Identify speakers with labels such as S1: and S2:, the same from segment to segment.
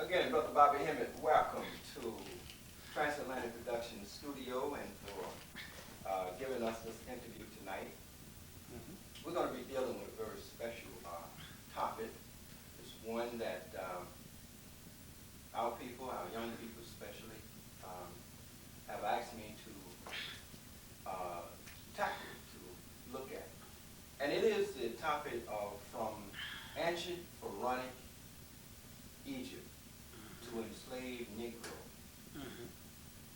S1: Again, Brother Bobby Hemmitt, welcome to Transatlantic Productions Studio and for giving us this interview tonight. We're going to be dealing with a very special topic. It's one that our people, our young people especially, have asked me to tackle, to look at. And it is the topic of from ancient Pharaonic Egypt to enslaved Negro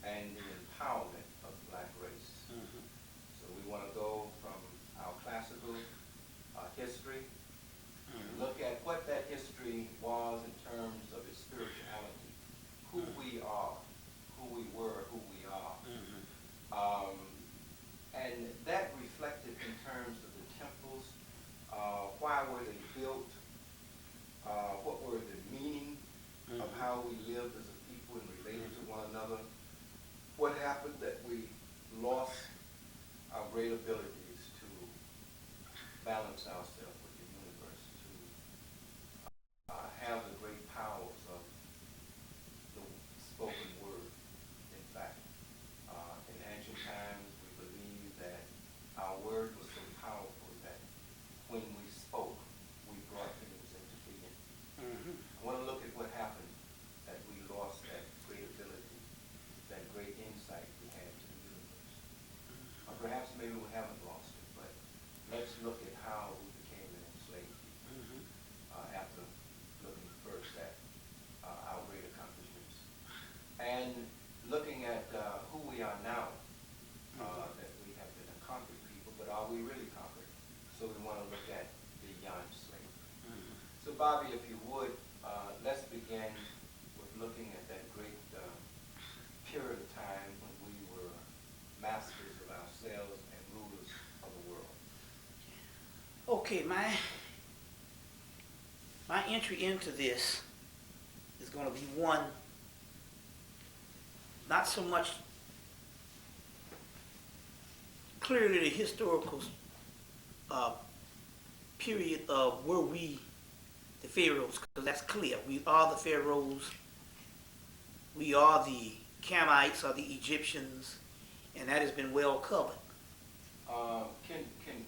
S1: and the empowerment of the black race. So we want to go from our classical history, look at what that history was in terms of its spirituality, who we are, who we were, who we are. And that reflected in terms of the temples, why were they built, what were the meaning of how we lived as a people and related to one another, what happened that we lost our great abilities to balance ourselves with the universe, to have the great powers of the spoken word. In fact, in ancient times, we believed that our word was so powerful that when we spoke, we brought things into being. I want to look at what happened that we lost that great ability, that great insight we had to the universe. Or perhaps maybe we haven't lost it, but let's look at how we became an enslaved people after looking first at our great accomplishments and looking at who we are now, that we have been a conquered people, but are we really conquered? So we want to look at beyond slavery. So Bobby, if you would, let's begin with looking at that great period of time when we were masters of ourselves and rulers of the world.
S2: Okay, my entry into this is going to be one, not so much clearly the historical period of where we, the pharaohs, because that's clear. We are the pharaohs. We are the Kamites or the Egyptians, and that has been well covered.
S1: Can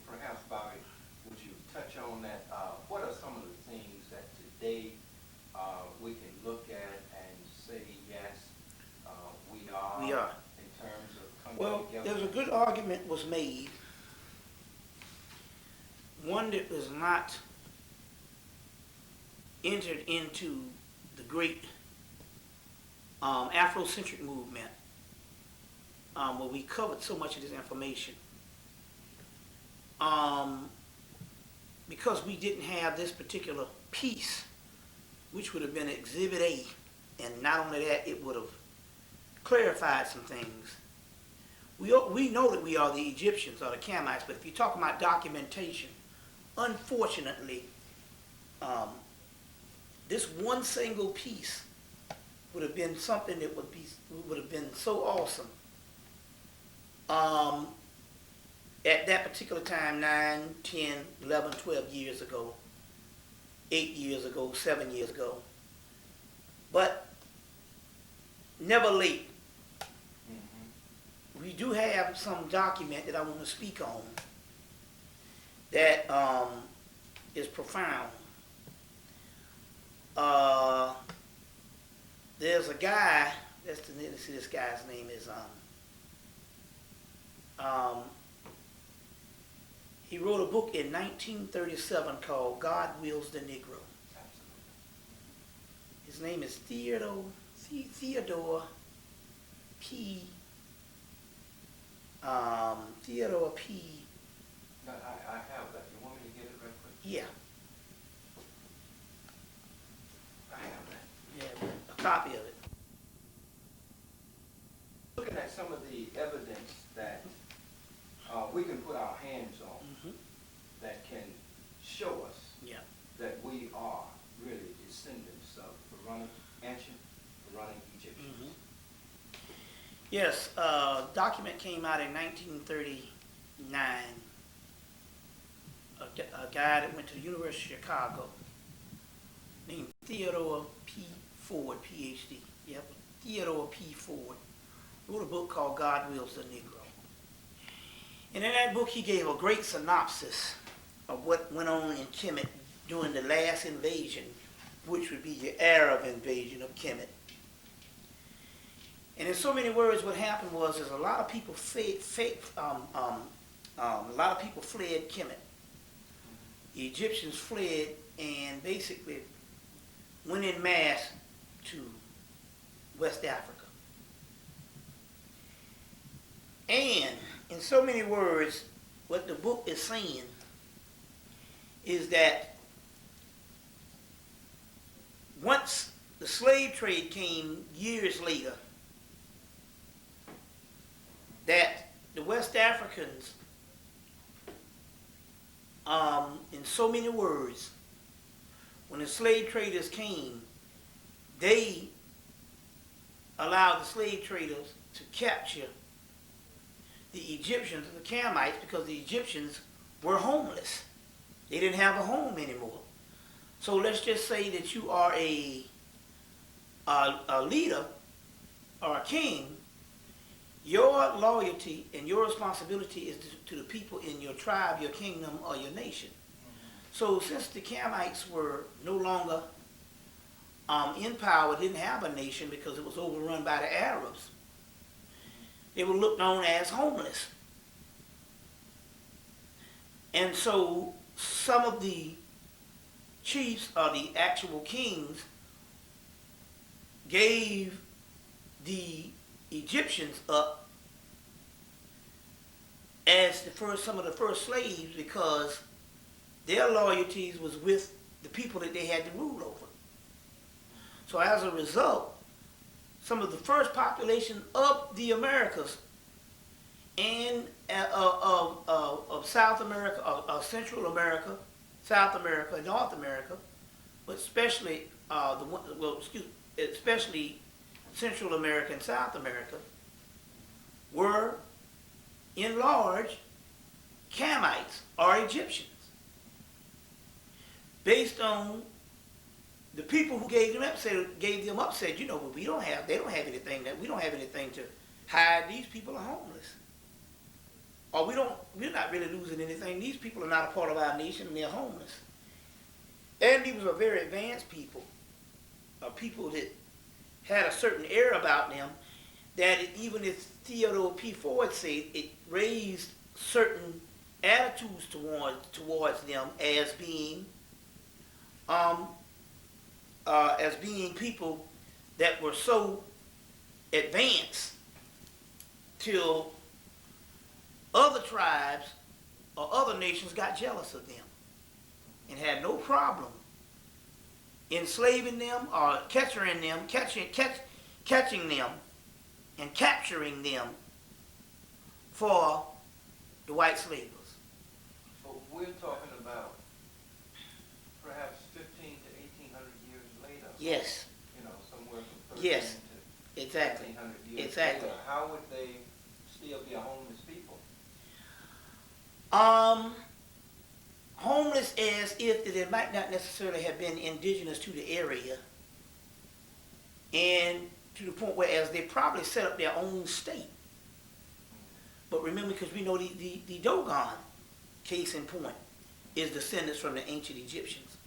S1: perhaps, Bobby, would you touch on that? What are some of the things that today we can look at and say, yes, we are.
S2: We are.
S1: In terms of coming
S2: Well,
S1: together?
S2: there's a good argument was made, one that was not entered into the great Afrocentric movement, where we covered so much of this information. Because we didn't have this particular piece, which would have been Exhibit A, and not only that, it would have clarified some things. We know that we are the Egyptians or the Kamites, but if you're talking about documentation, unfortunately, this one single piece would have been something that would have been so awesome. At that particular time, 9, 10, 11, 12 years ago, 8 years ago, 7 years ago. But never late. We do have some document that I want to speak on that is profound. There's a guy, let's see, this guy's name is, he wrote a book in 1937 called God Wills the Negro. His name is Theodore P. Theodore P.
S1: No, I have that. You want me to get it right quick?
S2: Yeah.
S1: I have that.
S2: Yeah, a copy of it.
S1: Looking at some of the evidence that we can put our hands on that can show us that we are really descendants of ancient Pharaonic Egyptians.
S2: Yes, document came out in 1939. A guy that went to the University of Chicago named Theodore P. Ford, PhD. Yep, Theodore P. Ford wrote a book called God Wills the Negro. And in that book, he gave a great synopsis of what went on in Kemet during the last invasion, which would be the Arab invasion of Kemet. And in so many words, what happened was a lot of people fled Kemet. The Egyptians fled and basically went en masse to West Africa. And in so many words, what the book is saying is that once the slave trade came years later, that the West Africans, in so many words, when the slave traders came, they allowed the slave traders to capture the Egyptians and the Canaanites because the Egyptians were homeless. They didn't have a home anymore. So let's just say that you are a leader or a king. Your loyalty and your responsibility is to the people in your tribe, your kingdom, or your nation. So since the Canaanites were no longer in power, didn't have a nation because it was overrun by the Arabs, they were looked on as homeless. And so some of the chiefs or the actual kings gave the Egyptians up as some of the first slaves because their loyalties was with the people that they had to rule over. So as a result, some of the first population of the Americas and of South America, of Central America, South America, North America, but especially especially Central America and South America, were in large Canaanites or Egyptians, based on the people who gave them up said, you know, but they don't have anything to hide. These people are homeless. Or we're not really losing anything. These people are not a part of our nation and they're homeless. And these were very advanced people, people that had a certain air about them, that even if Theodore P. Ford said, it raised certain attitudes towards them as being people that were so advanced till other tribes or other nations got jealous of them and had no problem enslaving them or catching them and capturing them for the white slavers.
S1: So we're talking about perhaps 15 to 1800 years later.
S2: Yes.
S1: You know, somewhere from 13
S2: Yes.
S1: to
S2: Exactly.
S1: 1800 years
S2: Exactly.
S1: later. How would they still be a homeless people?
S2: Homeless as if they might not necessarily have been indigenous to the area, and to the point where as they probably set up their own state. But remember, because we know the Dogon, case in point, is descendants from the ancient Egyptians.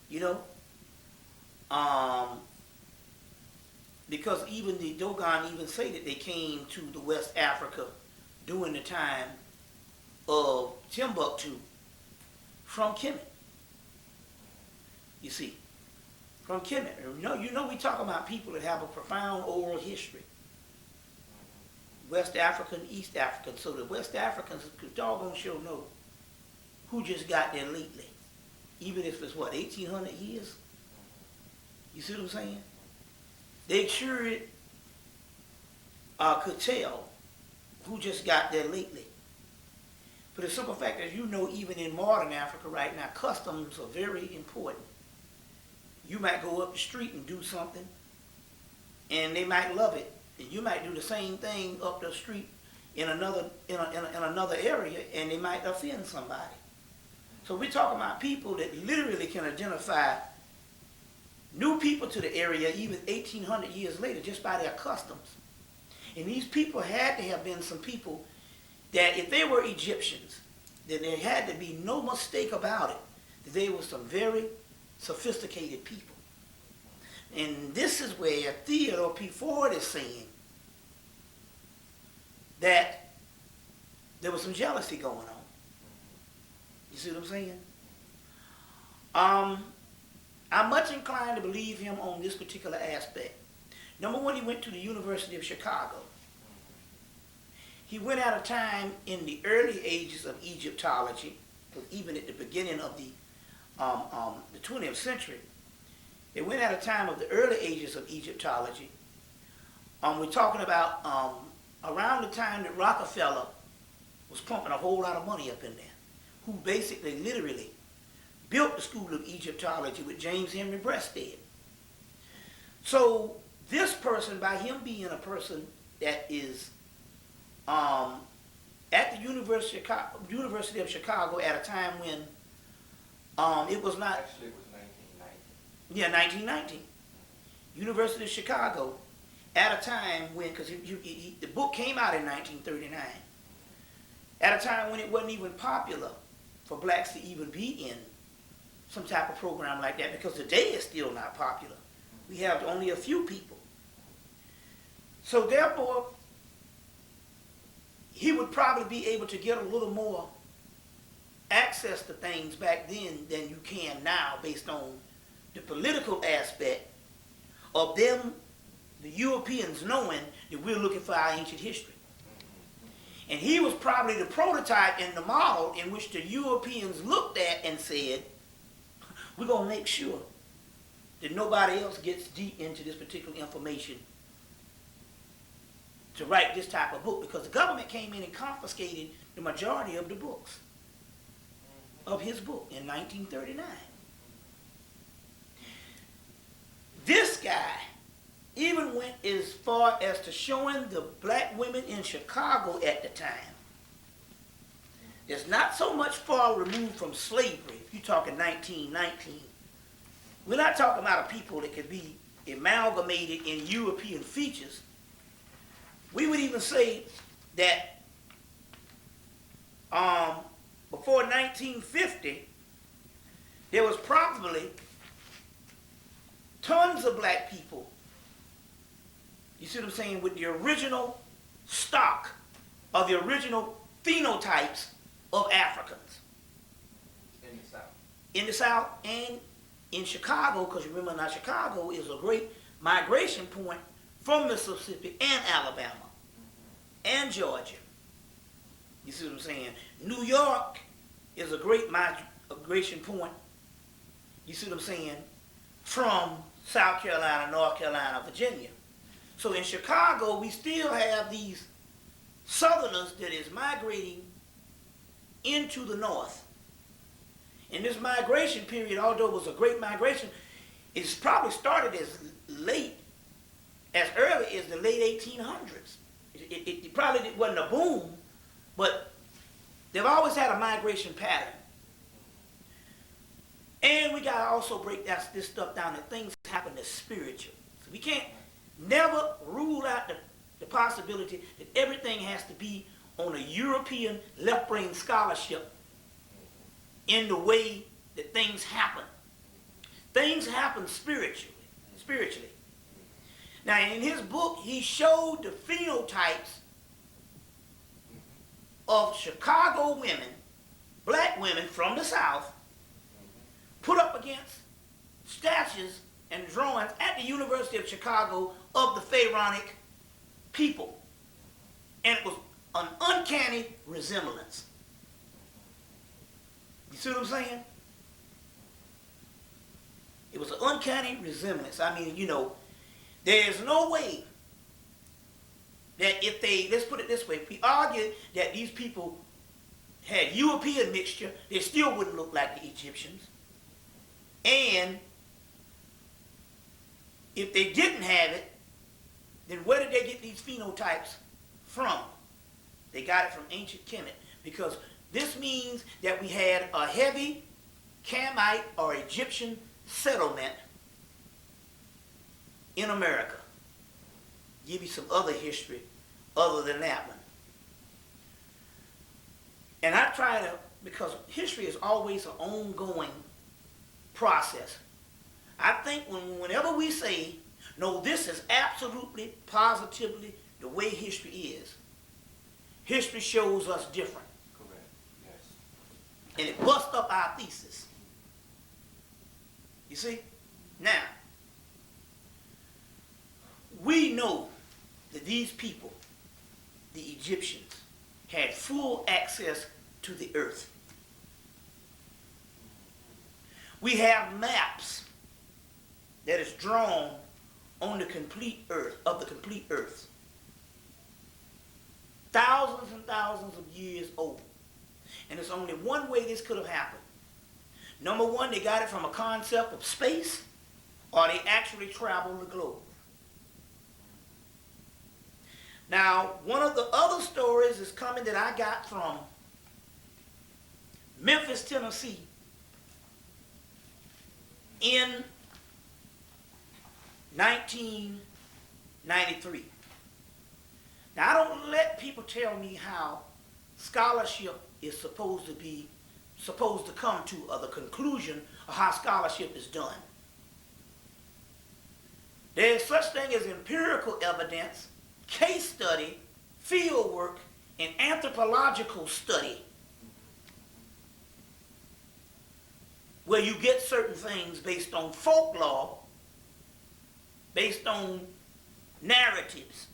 S2: You know? Because even the Dogon even say that they came to the West Africa during the time of Timbuktu from Kemet. You see, from Kemet. You know we talk about people that have a profound oral history. West African, East African. So the West Africans could doggone sure know who just got there lately. Even if it's 1800 years? You see what I'm saying? They sure could tell who just got there lately. For the simple fact that even in modern Africa right now, customs are very important. You might go up the street and do something, and they might love it. And you might do the same thing up the street in another area, and they might offend somebody. So we're talking about people that literally can identify new people to the area even 1,800 years later just by their customs. And these people had to have been some people that if they were Egyptians, then there had to be no mistake about it, that they were some very sophisticated people. And this is where Theodore P. Ford is saying that there was some jealousy going on. You see what I'm saying? I'm much inclined to believe him on this particular aspect. Number one, he went to the University of Chicago. He went at a time in the early ages of Egyptology, because even at the beginning of the 20th century, they went at a time of the early ages of Egyptology. We're talking about around the time that Rockefeller was pumping a whole lot of money up in there, who basically, literally, built the School of Egyptology with James Henry Breasted. So this person, by him being a person that is at the University of Chicago at a time when it was not...
S1: Actually, it was 1919.
S2: Yeah, 1919. University of Chicago at a time when, because the book came out in 1939, at a time when it wasn't even popular for blacks to even be in some type of program like that, because today it's still not popular. We have only a few people. So therefore, he would probably be able to get a little more access to things back then than you can now, based on the political aspect of them, the Europeans, knowing that we're looking for our ancient history. And he was probably the prototype and the model in which the Europeans looked at and said, we're going to make sure that nobody else gets deep into this particular information to write this type of book, because the government came in and confiscated the majority of the books of his book in 1939. This guy even went as far as to showing the black women in Chicago at the time that's not so much far removed from slavery. If you're talking 1919, we're not talking about a people that could be amalgamated in European features. We would even say that before 1950, there was probably tons of black people, you see what I'm saying, with the original stock or the original phenotypes of Africans.
S1: In the South.
S2: In the South and in Chicago, because you remember now Chicago is a great migration point from Mississippi and Alabama and Georgia. You see what I'm saying? New York is a great migration point, you see what I'm saying, from South Carolina, North Carolina, Virginia. So in Chicago, we still have these Southerners that is migrating into the North. And this migration period, although it was a great migration, it's probably started as early as the late 1800s. It probably wasn't a boom, but they've always had a migration pattern. And we got to also break this stuff down, that things happen that's spiritual. So we can't never rule out the possibility that everything has to be on a European left-brain scholarship in the way that things happen. Things happen spiritually. Now, in his book, he showed the phenotypes of Chicago women, black women from the South, put up against statues and drawings at the University of Chicago of the Pharaonic people. And it was an uncanny resemblance. You see what I'm saying? It was an uncanny resemblance. I mean, you know, there's no way that if they, let's put it this way, if we argue that these people had European mixture, they still wouldn't look like the Egyptians. And if they didn't have it, then where did they get these phenotypes from? They got it from ancient Kemet, because this means that we had a heavy Camite or Egyptian settlement in America. Give you some other history other than that one. And I try to, because history is always an ongoing process. I think whenever we say, no, this is absolutely, positively the way history is, history shows us different.
S1: Correct. Yes.
S2: And it busts up our thesis. You see? Now, we know that these people, the Egyptians, had full access to the earth. We have maps that is drawn on the complete earth, of the complete earth. Thousands and thousands of years old. And there's only one way this could have happened. Number one, they got it from a concept of space, or they actually traveled the globe. Now, one of the other stories is coming that I got from Memphis, Tennessee in 1993. Now, I don't let people tell me how scholarship is supposed to come to the conclusion of how scholarship is done. There is such thing as empirical evidence, case study, field work, and anthropological study, where you get certain things based on folklore, based on narratives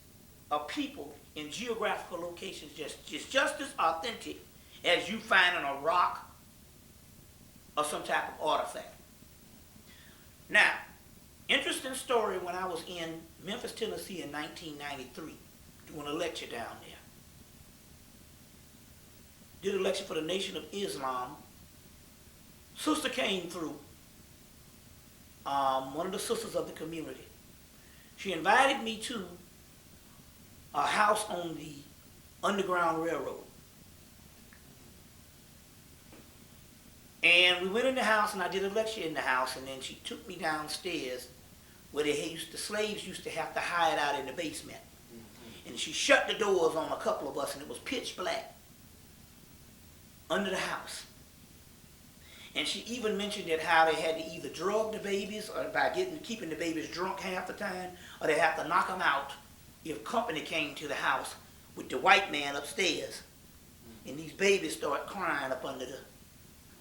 S2: of people in geographical locations just as authentic as you find in a rock or some type of artifact. Now, interesting story, when I was in Memphis, Tennessee in 1993, doing a lecture down there. Did a lecture for the Nation of Islam. Sister came through, one of the sisters of the community. She invited me to a house on the Underground Railroad. And we went in the house, and I did a lecture in the house, and then she took me downstairs where the slaves used to have to hide out in the basement. Mm-hmm. And she shut the doors on a couple of us, and it was pitch black under the house. And she even mentioned that how they had to either drug the babies, or by keeping the babies drunk half the time, or they have to knock them out if company came to the house with the white man upstairs. And these babies start crying up under the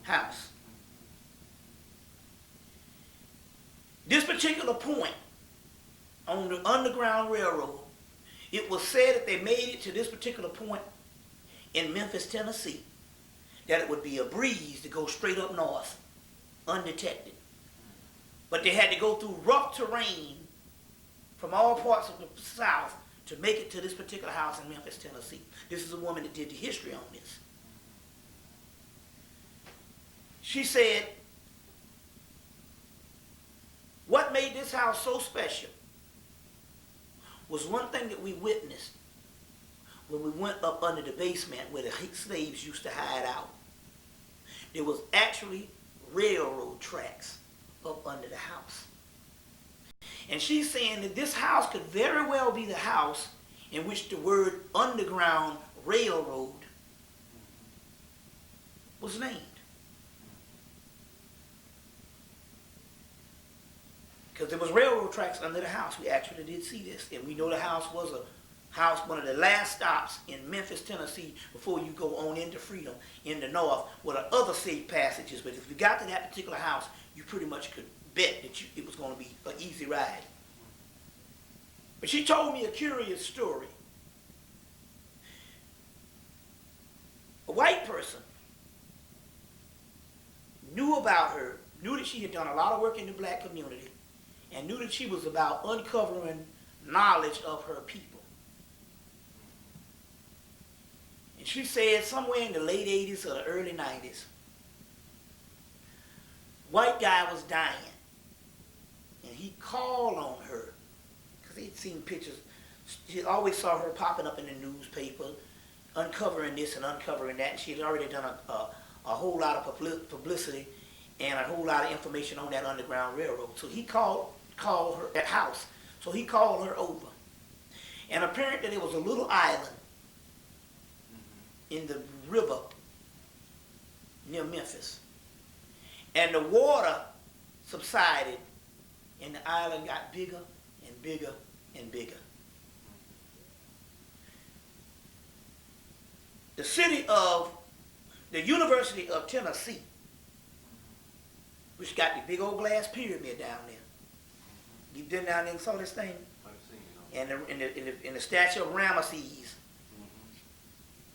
S2: house. This particular point on the Underground Railroad, it was said that they made it to this particular point in Memphis, Tennessee, that it would be a breeze to go straight up north, undetected. But they had to go through rough terrain from all parts of the South to make it to this particular house in Memphis, Tennessee. This is a woman that did the history on this. She said, what made this house so special was one thing that we witnessed when we went up under the basement where the slaves used to hide out. There was actually railroad tracks up under the house. And she's saying that this house could very well be the house in which the word Underground Railroad was named. Because there was railroad tracks under the house. We actually did see this. And we know the house was one of the last stops in Memphis, Tennessee, before you go on into freedom in the north, where the other safe passages. But if you got to that particular house, you pretty much could bet that it was going to be an easy ride. But she told me a curious story. A white person knew about her, knew that she had done a lot of work in the black community, and knew that she was about uncovering knowledge of her people. And she said somewhere in the late 80s or the early 90s, white guy was dying. And he called on her, because he'd seen pictures. He always saw her popping up in the newspaper, uncovering this and uncovering that. And she had already done a whole lot of publicity and a whole lot of information on that Underground Railroad. So he called her that house So he called her over. And apparently there was a little island in the river near Memphis. And the water subsided, and the island got bigger and bigger and bigger. The University of Tennessee, which got the big old glass pyramid down there. You've been down there and saw this thing?
S1: I've seen it.
S2: And the statue of Ramesses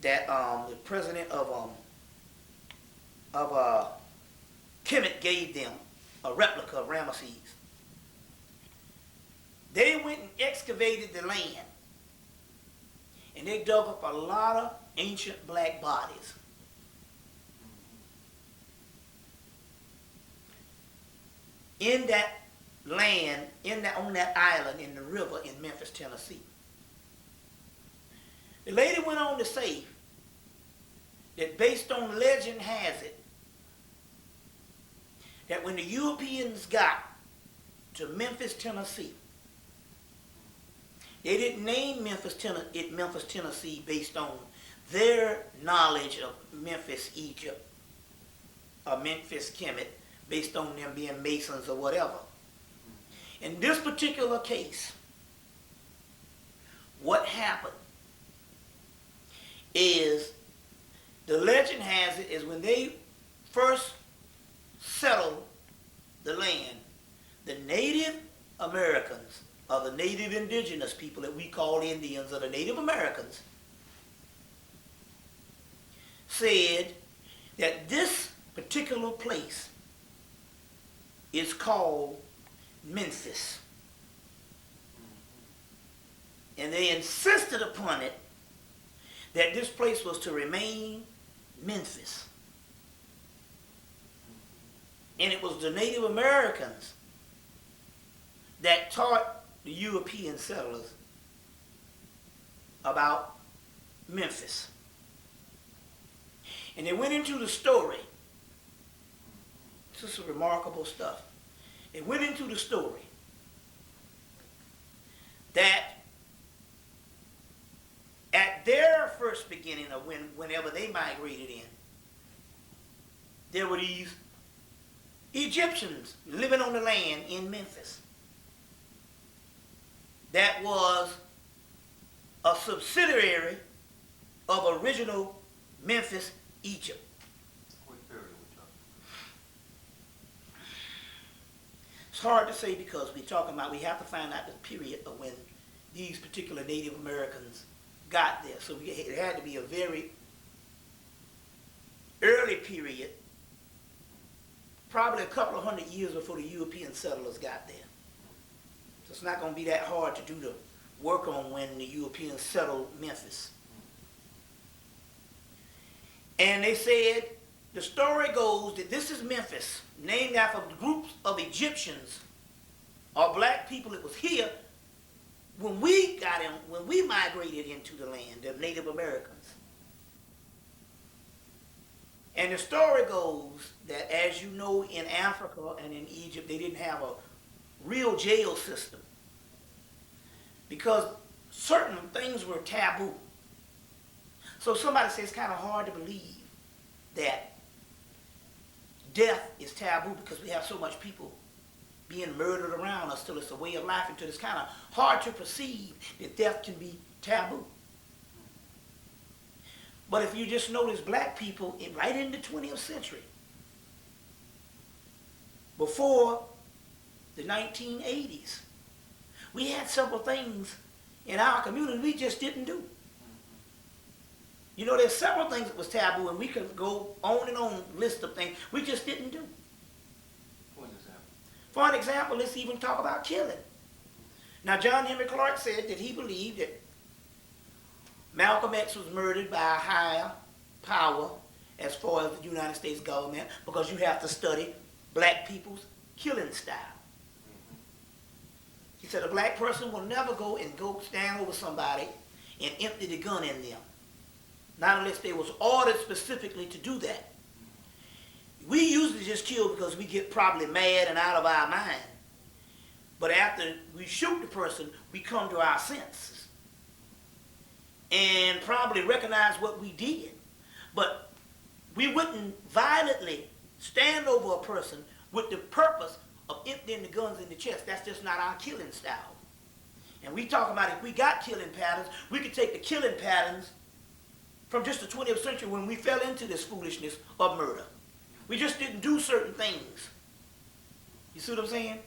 S2: that the president of Hemmitt gave them, a replica of Ramesses. They went and excavated the land, and they dug up a lot of ancient black bodies. In that land, on that island in the river in Memphis, Tennessee. The lady went on to say that based on legend has it, that when the Europeans got to Memphis, Tennessee, they didn't name Memphis, Tennessee based on their knowledge of Memphis, Egypt, or Memphis, Kemet, based on them being Masons or whatever. In this particular case, what happened is, the legend has it, is when they first settled the land, the Native Americans, or the Native Indigenous people that we call Indians, or the Native Americans, said that this particular place is called Memphis. And they insisted upon it that this place was to remain Memphis. And it was the Native Americans that taught the European settlers about Memphis. And they went into the story. This is remarkable stuff. They went into the story that at their first beginning of whenever they migrated in, there were these Egyptians living on the land in Memphis. That was a subsidiary of original Memphis, Egypt. It's hard to say because we have to find out the period of when these particular Native Americans got there. So it had to be a very early period, probably a couple of hundred years before the European settlers got there. So it's not going to be that hard to do the work on when the Europeans settled Memphis. And they said, the story goes that this is Memphis, named after groups of Egyptians or black people that was here when we migrated into the land, the Native Americans. And the story goes that, as you know, in Africa and in Egypt, they didn't have a real jail system because certain things were taboo. So somebody says it's kind of hard to believe that death is taboo because we have so much people being murdered around us till it's a way of life, until it's kind of hard to perceive that death can be taboo. But if you just notice black people right in the 20th century, before the 1980s, we had several things in our community we just didn't do. You know, there's several things that was taboo, and we could go on and on list of things we just didn't do. For an example, let's even talk about killing. Now, John Henry Clark said that he believed that Malcolm X was murdered by a higher power as far as the United States government, because you have to study black people's killing style. He said a black person will never go stand over somebody and empty the gun in them, not unless they was ordered specifically to do that. We usually just kill because we get probably mad and out of our mind. But after we shoot the person, we come to our senses and probably recognize what we did. But we wouldn't violently stand over a person with the purpose of emptying the guns in the chest. That's just not our killing style. And we talk about if we got killing patterns, we could take the killing patterns from just the 20th century when we fell into this foolishness of murder. We just didn't do certain things. You see what I'm saying?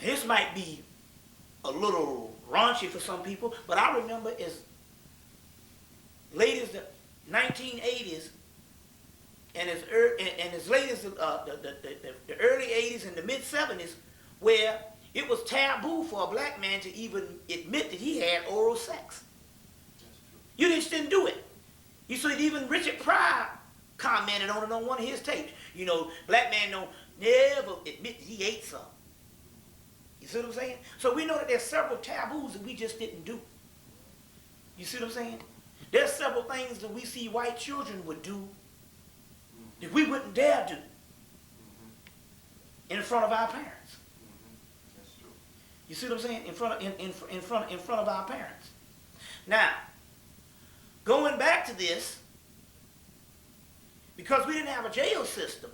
S2: This might be a little raunchy for some people, but I remember as late as the 1980s and as late as the early 80s and the mid 70s, where it was taboo for a black man to even admit that he had oral sex. You just didn't do it. You see, even Richard Pryor commented on it on one of his tapes. You know, black man don't never admit that he ate something. You see what I'm saying? So we know that there's several taboos that we just didn't do. You see what I'm saying? There's several things that we see white children would do that we wouldn't dare do in front of our parents.
S1: That's true.
S2: You see what I'm saying? In front of our parents. Now, going back to this, because we didn't have a jail system,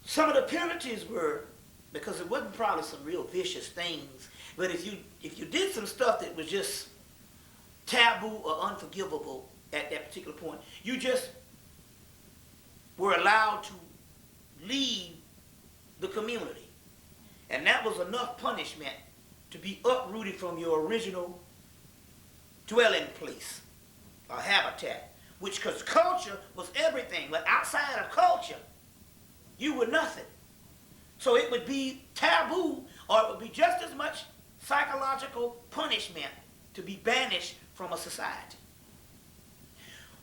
S2: some of the penalties were, because it wasn't probably some real vicious things, but if you did some stuff that was just taboo or unforgivable at that particular point, you just were allowed to leave the community. And that was enough punishment to be uprooted from your original dwelling place or habitat, which, because culture was everything, but outside of culture, you were nothing. So it would be taboo, or it would be just as much psychological punishment to be banished from a society.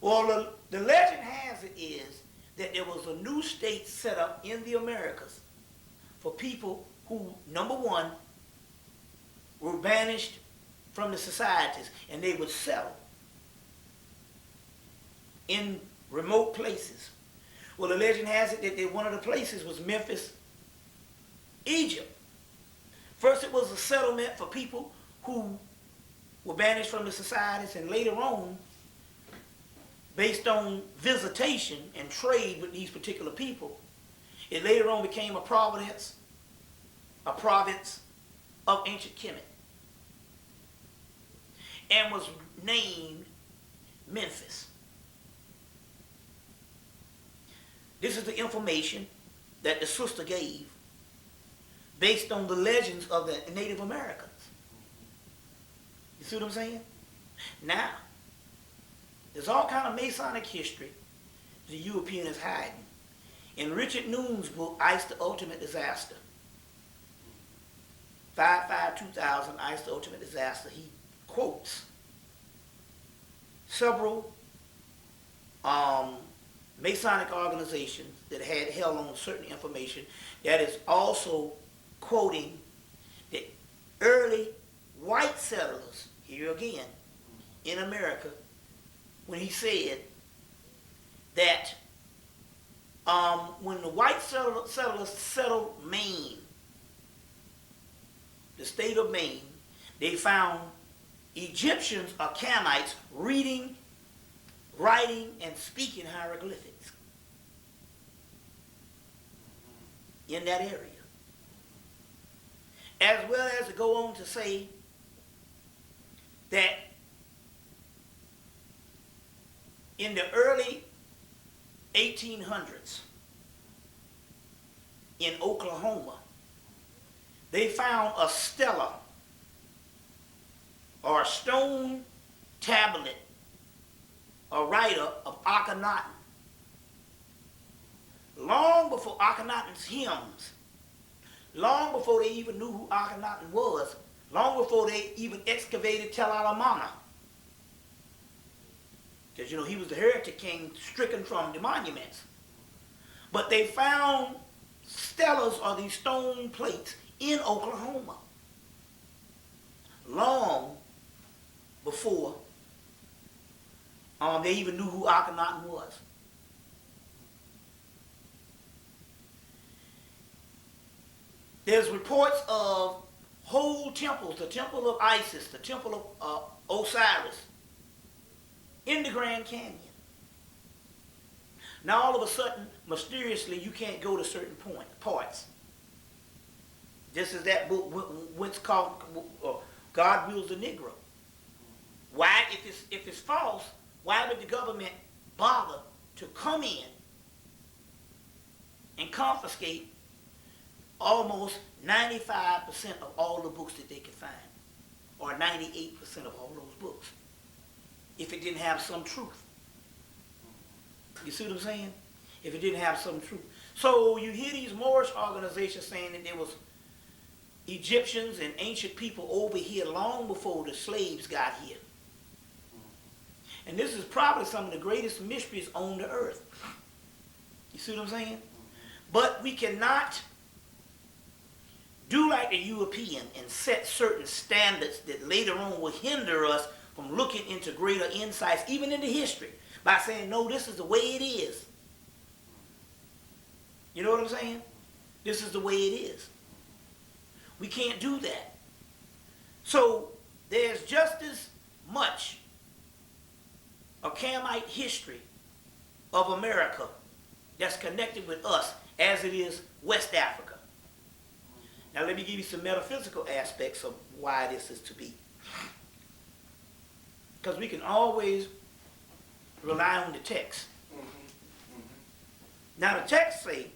S2: Well, the legend has it is that there was a new state set up in the Americas for people who, number one, were banished from the societies, and they would settle in remote places. Well, the legend has it that one of the places was Memphis, Egypt. First, it was a settlement for people who were banished from the societies, and later on, based on visitation and trade with these particular people, it later on became a province of ancient Kemet, and was named Memphis. This is the information that the sister gave based on the legends of the Native Americans. You see what I'm saying? Now, there's all kind of Masonic history the European is hiding. In Richard Noon's book, Ice the Ultimate Disaster, 5/5/2000, Ice the Ultimate Disaster, he quotes several Masonic organizations that had held on certain information that is also quoting the early white settlers, here again, in America, when he said that when the white settlers settled Maine, the state of Maine, they found Egyptians or Canaanites reading, writing, and speaking hieroglyphics in that area. As well as to go on to say that in the early 1800s in Oklahoma, they found a stela or a stone tablet, a writer of Akhenaten. Long before Akhenaten's hymns, long before they even knew who Akhenaten was, long before they even excavated Tel al-Amarna. Because, you know, he was the heretic king stricken from the monuments. But they found stelas, or these stone plates, in Oklahoma long before they even knew who Akhenaten was. There's reports of whole temples, the Temple of Isis, the Temple of Osiris, in the Grand Canyon. Now all of a sudden, mysteriously, you can't go to certain parts. Just as that book what's called God Rules the Negro. Why, if it's false, why would the government bother to come in and confiscate almost 95% of all the books that they could find, or 98% of all those books, if it didn't have some truth? You see what I'm saying? If it didn't have some truth. So you hear these Moorish organizations saying that there was Egyptians and ancient people over here long before the slaves got here. And this is probably some of the greatest mysteries on the earth. You see what I'm saying? But we cannot do like the European and set certain standards that later on will hinder us from looking into greater insights, even into history, by saying, no, this is the way it is. You know what I'm saying? This is the way it is. We can't do that. So there's just as much a Camite history of America that's connected with us as it is West Africa. Now let me give you some metaphysical aspects of why this is to be. Because we can always rely on the text. Now the text say,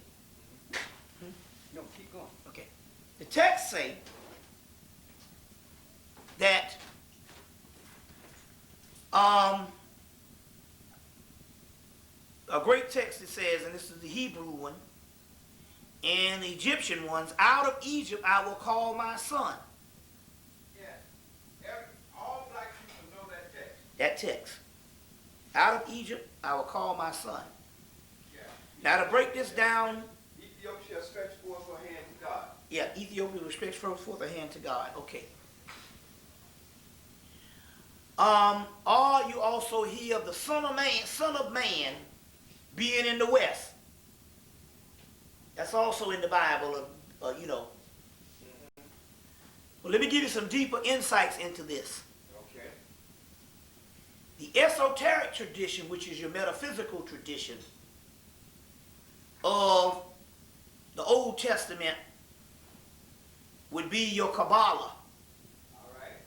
S3: No, keep going.
S2: okay, the text say that a great text that says, and this is the Hebrew one, and the Egyptian ones, out of Egypt I will call my son.
S1: Yes. All black people know that text.
S2: That text. Out of Egypt I will call my son.
S1: Yeah.
S2: Now to break this down,
S1: Ethiopia shall stretch forth her hand to God.
S2: yeah, Ethiopia will stretch forth a hand to God. Okay. Or you also hear of the Son of Man being in the West. That's also in the Bible, you know. Well, let me give you some deeper insights into this.
S1: Okay.
S2: The esoteric tradition, which is your metaphysical tradition of the Old Testament, would be your Kabbalah.
S1: All right.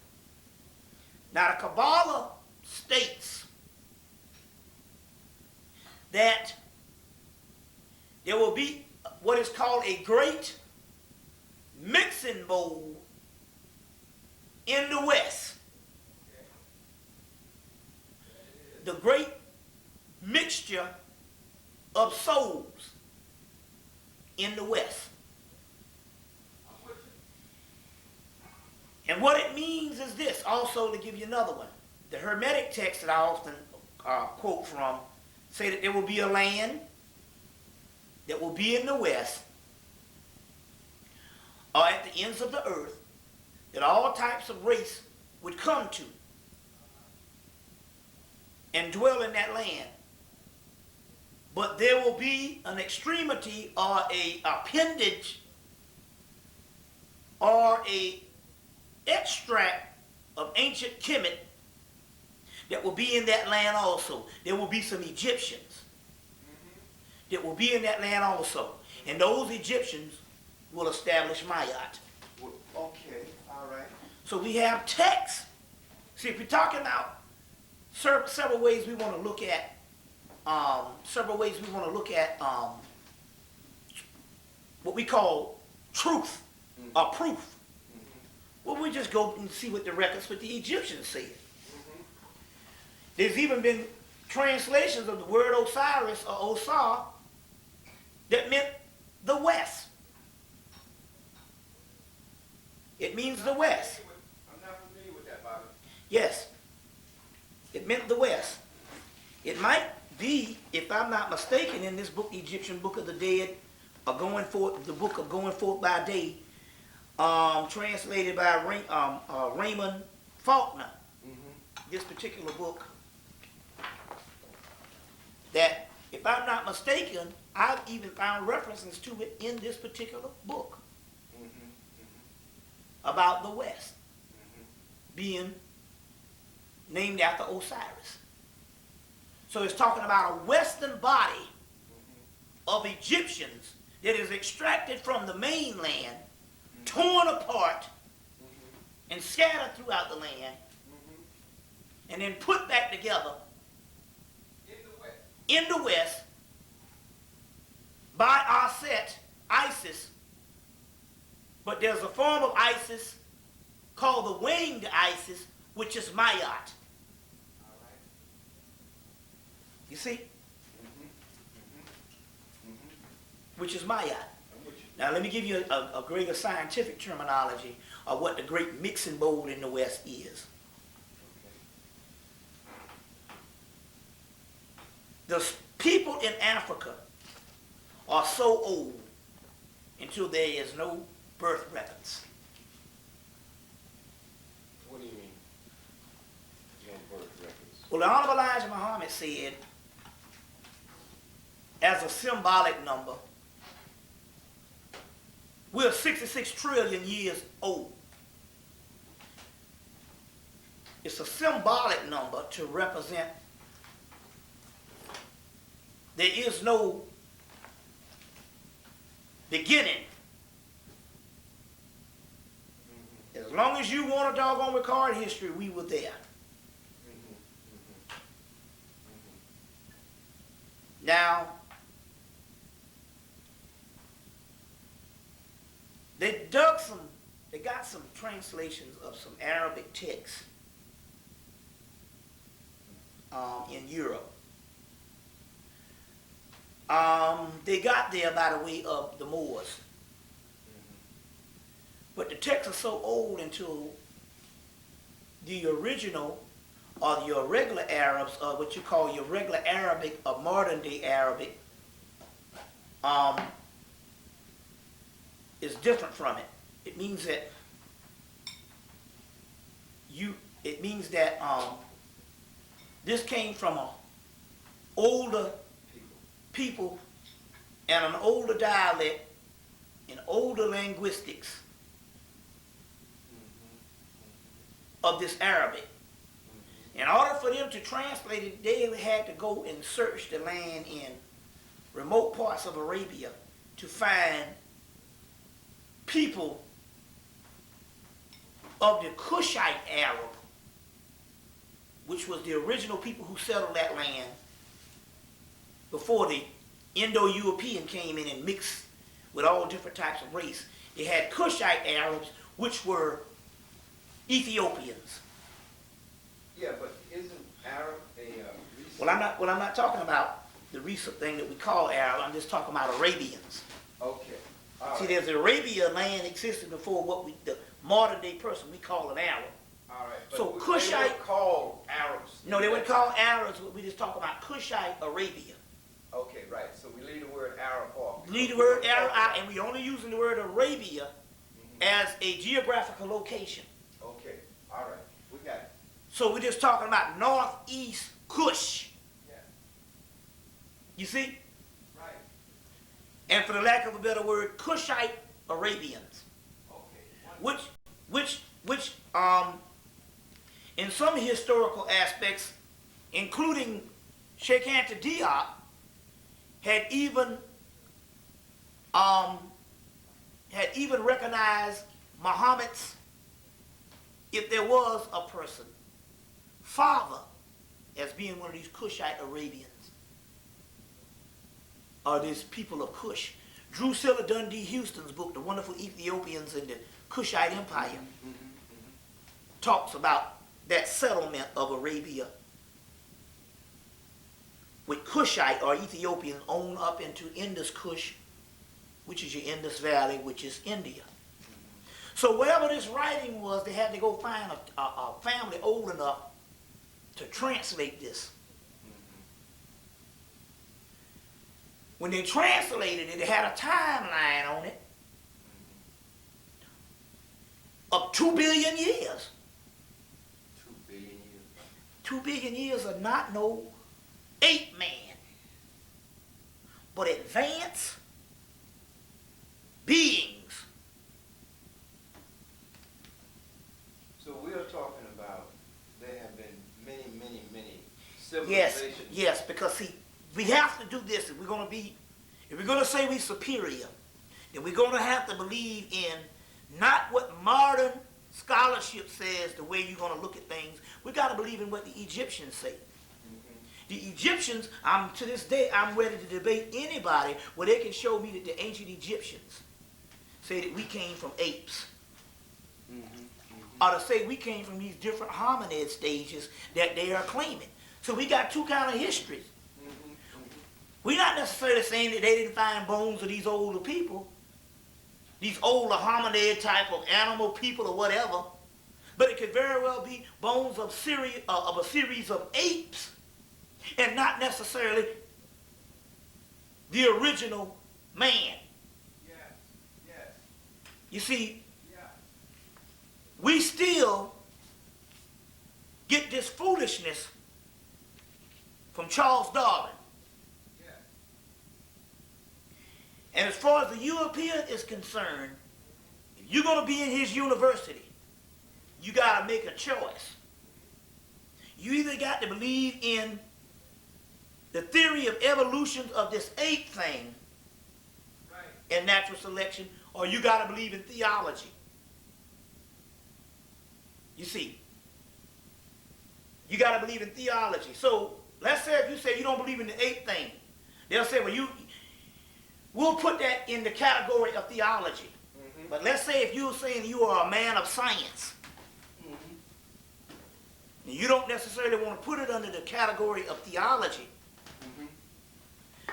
S2: Now, the Kabbalah states that there will be what is called a great mixing bowl in the West. The great mixture of souls in the West. And what it means is this, also to give you another one. The Hermetic text that I often quote from say that there will be a land that will be in the West or at the ends of the earth that all types of race would come to and dwell in that land. But there will be an extremity or a appendage or a extract of ancient Kemet that will be in that land also. There will be some Egyptians that will be in that land also. And those Egyptians will establish Mayat.
S1: Okay, all right.
S2: So we have texts. See, if we're talking about several ways we want to look at, what we call truth or proof. Well, we just go and see what the records with the Egyptians said. There's even been translations of the word Osiris or Osar that meant the West. It means the West.
S1: I'm not familiar with that, Bobby.
S2: Yes. It meant the West. It might be, if I'm not mistaken, in this book, the Egyptian Book of the Dead, or going forth, the book of Going Forth by Day, translated by Raymond Faulkner. This particular book, that, if I'm not mistaken, I've even found references to it in this particular book. about the West being named after Osiris. So it's talking about a Western body of Egyptians that is extracted from the mainland, torn apart, and scattered throughout the land, and then put back together in the West by our set, Isis. But there's a form of Isis called the winged Isis, which is Mayat. You see? Which is Mayat. Now let me give you a greater scientific terminology of what the great mixing bowl in the West is. The people in Africa are so old until there is no birth records.
S1: What do you mean? No birth records.
S2: Well, the Honorable Elijah Muhammad said, as a symbolic number, we're 66 trillion years old. It's a symbolic number to represent there is no beginning. As long as you want a doggone record history, we were there. Now, they got some translations of some Arabic texts in Europe. They got there by the way of the Moors. But the texts are so old until the original or your regular Arabs, or what you call your regular Arabic or modern day Arabic, is different from it. It means that this came from an older people and an older dialect and older linguistics of this Arabic. In order for them to translate it, they had to go and search the land in remote parts of Arabia to find people of the Cushite Arab, which was the original people who settled that land before the Indo-European came in and mixed with all different types of race. They had Cushite Arabs, which were Ethiopians.
S1: Yeah, but isn't Arab a recent...
S2: Well, I'm not talking about the recent thing that we call Arab. I'm just talking about Arabians.
S1: Okay.
S2: See, there's Arabia land existed before the modern day person we call an Arab.
S1: All right. But
S2: So
S1: they
S2: Cushite
S1: weren't called Arabs.
S2: No, they weren't called Arabs. We just talk about Cushite Arabia.
S1: Okay, right. So we leave the word Arab off.
S2: Leave the word Arab out, and we're only using the word Arabia as a geographical location.
S1: Okay. All right. We got it.
S2: So we're just talking about northeast Kush.
S1: Yeah.
S2: You see?
S1: Right.
S2: And for the lack of a better word, Cushite Arabians.
S1: Okay.
S2: Which in some historical aspects, including Sheikh Anta Diop, had even recognized Muhammad's, if there was a person, father, as being one of these Cushite Arabians, or these people of Cush. Drusilla Dundee Houston's book, The Wonderful Ethiopians in the Cushite Empire, talks about that settlement of Arabia with Cushite or Ethiopians on up into Indus Kush, which is your Indus Valley, which is India. So wherever this writing was, they had to go find a family old enough to translate this. When they translated it, it had a timeline on it of 2 billion years.
S1: 2 billion years.
S2: 2 billion years are not no ape man, but advanced beings
S1: civilization.
S2: yes, because see, we have to do this if we're going to say we're superior, then we're going to have to believe in not what modern scholarship says, the way you're going to look at things. We got to believe in what the Egyptians say. The Egyptians, to this day, I'm ready to debate anybody where they can show me that the ancient Egyptians say that we came from apes. Or to say we came from these different hominid stages that they are claiming. So we got two kind of histories. We're not necessarily saying that they didn't find bones of these older people, these older hominid type of animal people or whatever, but it could very well be bones of a series of apes, and not necessarily the original man.
S1: Yes.
S2: You see, we still get this foolishness from Charles Darwin.
S1: Yes.
S2: And as far as the European is concerned, if you're going to be in his university, you got to make a choice. You either got to believe in the theory of evolution of this ape thing and natural selection, or you got to believe in theology. You see, you got to believe in theology. So let's say if you say you don't believe in the ape thing, they'll say, well, we'll put that in the category of theology. But let's say if you're saying you are a man of science, and you don't necessarily want to put it under the category of theology,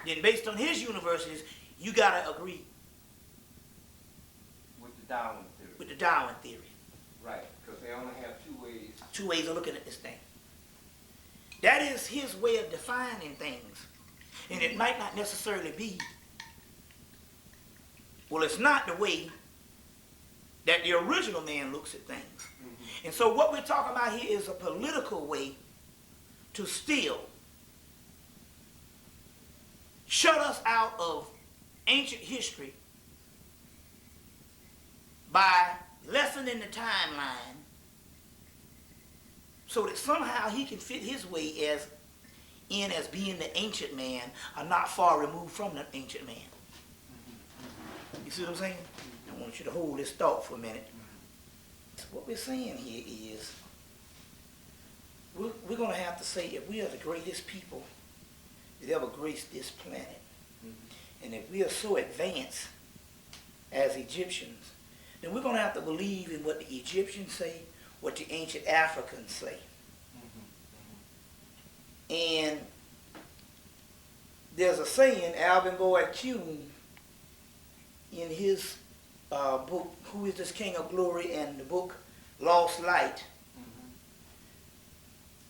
S2: then based on his universities, you got to agree
S1: With the Darwin theory.
S2: with the Darwin theory.
S1: Right, because they only have two ways.
S2: Two ways of looking at this thing. That is his way of defining things. And it might not necessarily be, well, it's not the way that the original man looks at things. And so what we're talking about here is a political way to still shut us out of ancient history by lessening the timeline so that somehow he can fit his way as being the ancient man or not far removed from the ancient man. You see what I'm saying? I want you to hold this thought for a minute. What we're saying here is we're going to have to say if we are the greatest people that ever graced this planet, and if we are so advanced as Egyptians, then we're going to have to believe in what the Egyptians say, what the ancient Africans say. And there's a saying, Alvin Boyd Kuhn, in his book, Who is This King of Glory, and the book, Lost Light,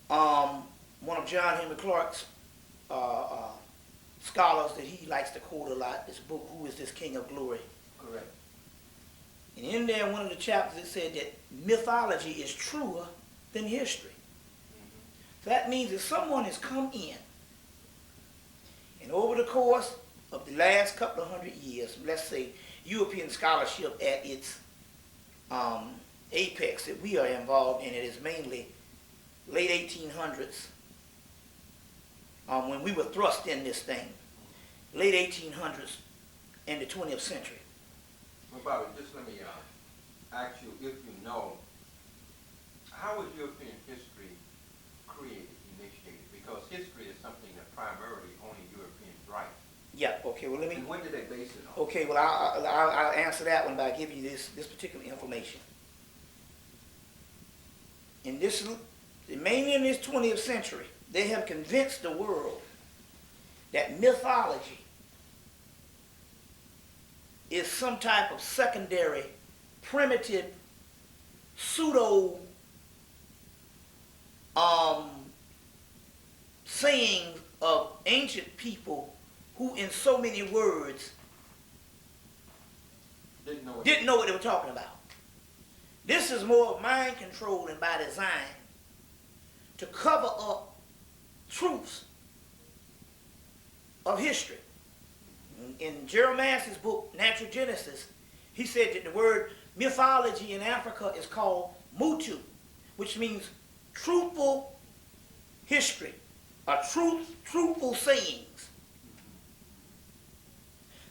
S2: one of John Henry Clark's scholars that he likes to quote a lot, this book, Who is This King of Glory?
S1: Correct.
S2: And in there, one of the chapters, it said that mythology is truer than history. So that means that someone has come in, and over the course of the last couple of 100 years, let's say European scholarship at its apex that we are involved in, it is mainly late 1800s, when we were thrust in this thing, late 1800s and the 20th century.
S1: Well, Bobby, just let me ask you, if you know, how was European history created, initiated? Because history is something that primarily only Europeans write.
S2: Yeah, okay, well let me...
S1: And when did they base it on?
S2: Okay, well I'll answer that one by giving you this particular information. Mainly in this 20th century, they have convinced the world that mythology is some type of secondary, primitive, pseudo sayings of ancient people who in so many words didn't know what they were talking about. This is more mind control and by design to cover up truths of history. In Jeremiah's book, Natural Genesis, he said that the word mythology in Africa is called Mutu, which means truthful history. are truthful sayings.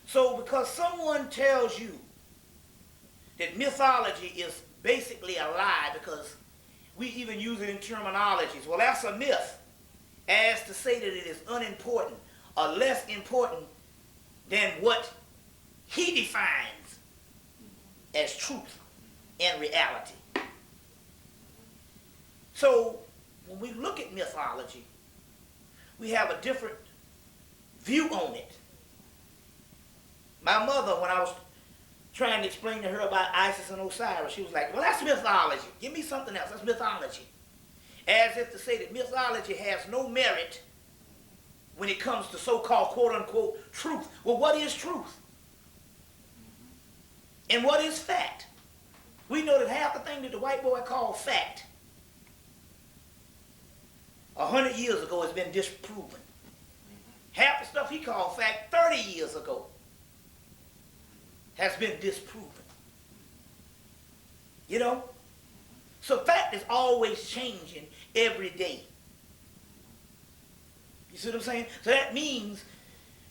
S2: So because someone tells you that mythology is basically a lie, because we even use it in terminologies, well, that's a myth, as to say that it is unimportant or less important than what he defines as truth and reality. So when we look at mythology, we have a different view on it. My mother, when I was trying to explain to her about Isis and Osiris, she was like, well, that's mythology. Give me something else. That's mythology. As if to say that mythology has no merit when it comes to so-called quote-unquote truth. Well, what is truth? And what is fact? We know that half the thing that the white boy called fact 100 years ago has been disproven. Half the stuff he called fact 30 years ago has been disproven. You know? So fact is always changing every day. You see what I'm saying? So that means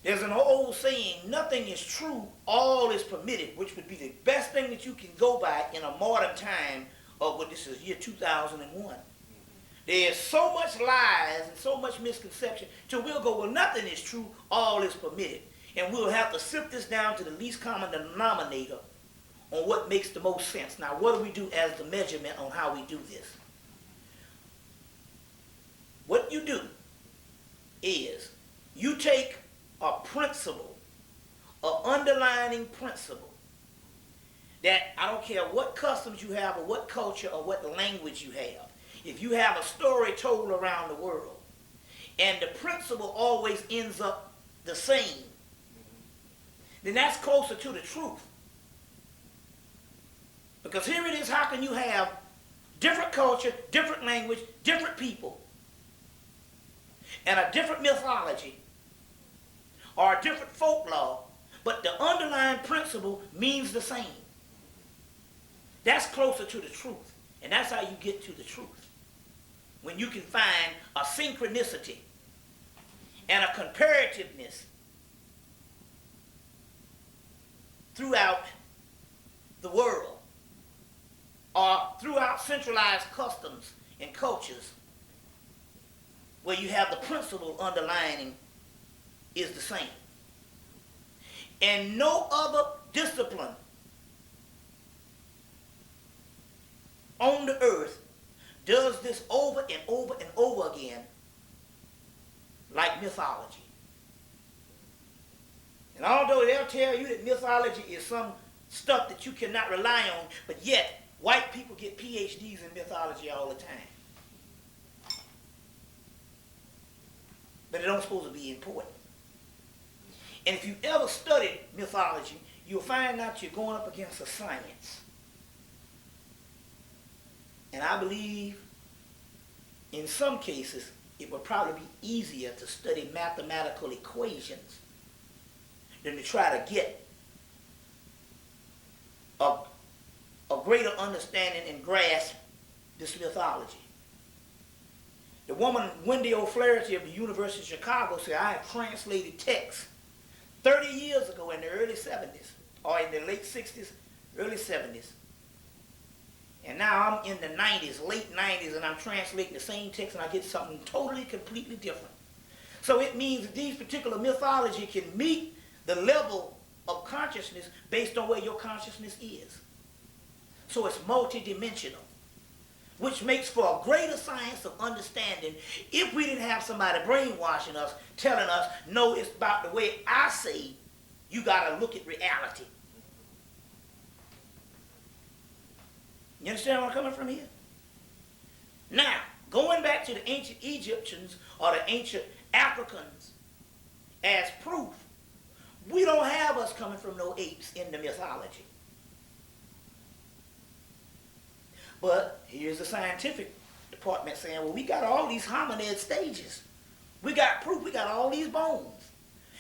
S2: there's an old saying, nothing is true, all is permitted, which would be the best thing that you can go by in a modern time of what this is, year 2001. There's so much lies and so much misconception till we'll go, well, nothing is true, all is permitted. And we'll have to sift this down to the least common denominator on what makes the most sense. Now, what do we do as the measurement on how we do this? What you do is you take a principle, an underlining principle, that I don't care what customs you have or what culture or what language you have. If you have a story told around the world and the principle always ends up the same, then that's closer to the truth. Because here it is, how can you have different culture, different language, different people, and a different mythology or a different folklore, but the underlying principle means the same? That's closer to the truth. And that's how you get to the truth. When you can find a synchronicity and a comparativeness throughout the world or throughout centralized customs and cultures, where you have the principle underlining is the same. And no other discipline on the earth does this over and over and over again like mythology. And although they'll tell you that mythology is some stuff that you cannot rely on, but yet white people get PhDs in mythology all the time. But it don't supposed to be important. And if you ever studied mythology, you'll find out you're going up against a science. And I believe in some cases it would probably be easier to study mathematical equations than to try to get a greater understanding and grasp this mythology. The woman Wendy O'Flaherty of the University of Chicago said, I have translated texts 30 years ago in the early 70s, or in the late 60s, early 70s. And now I'm in the 90s, late 90s, and I'm translating the same text and I get something totally, completely different. So it means that these particular mythology can meet the level of consciousness based on where your consciousness is. So it's multidimensional, which makes for a greater science of understanding if we didn't have somebody brainwashing us, telling us, no, it's about the way I say, you got to look at reality. You understand where I'm coming from here? Now, going back to the ancient Egyptians or the ancient Africans as proof, we don't have us coming from no apes in the mythology. But here's the scientific department saying, well, we got all these hominid stages. We got proof, we got all these bones.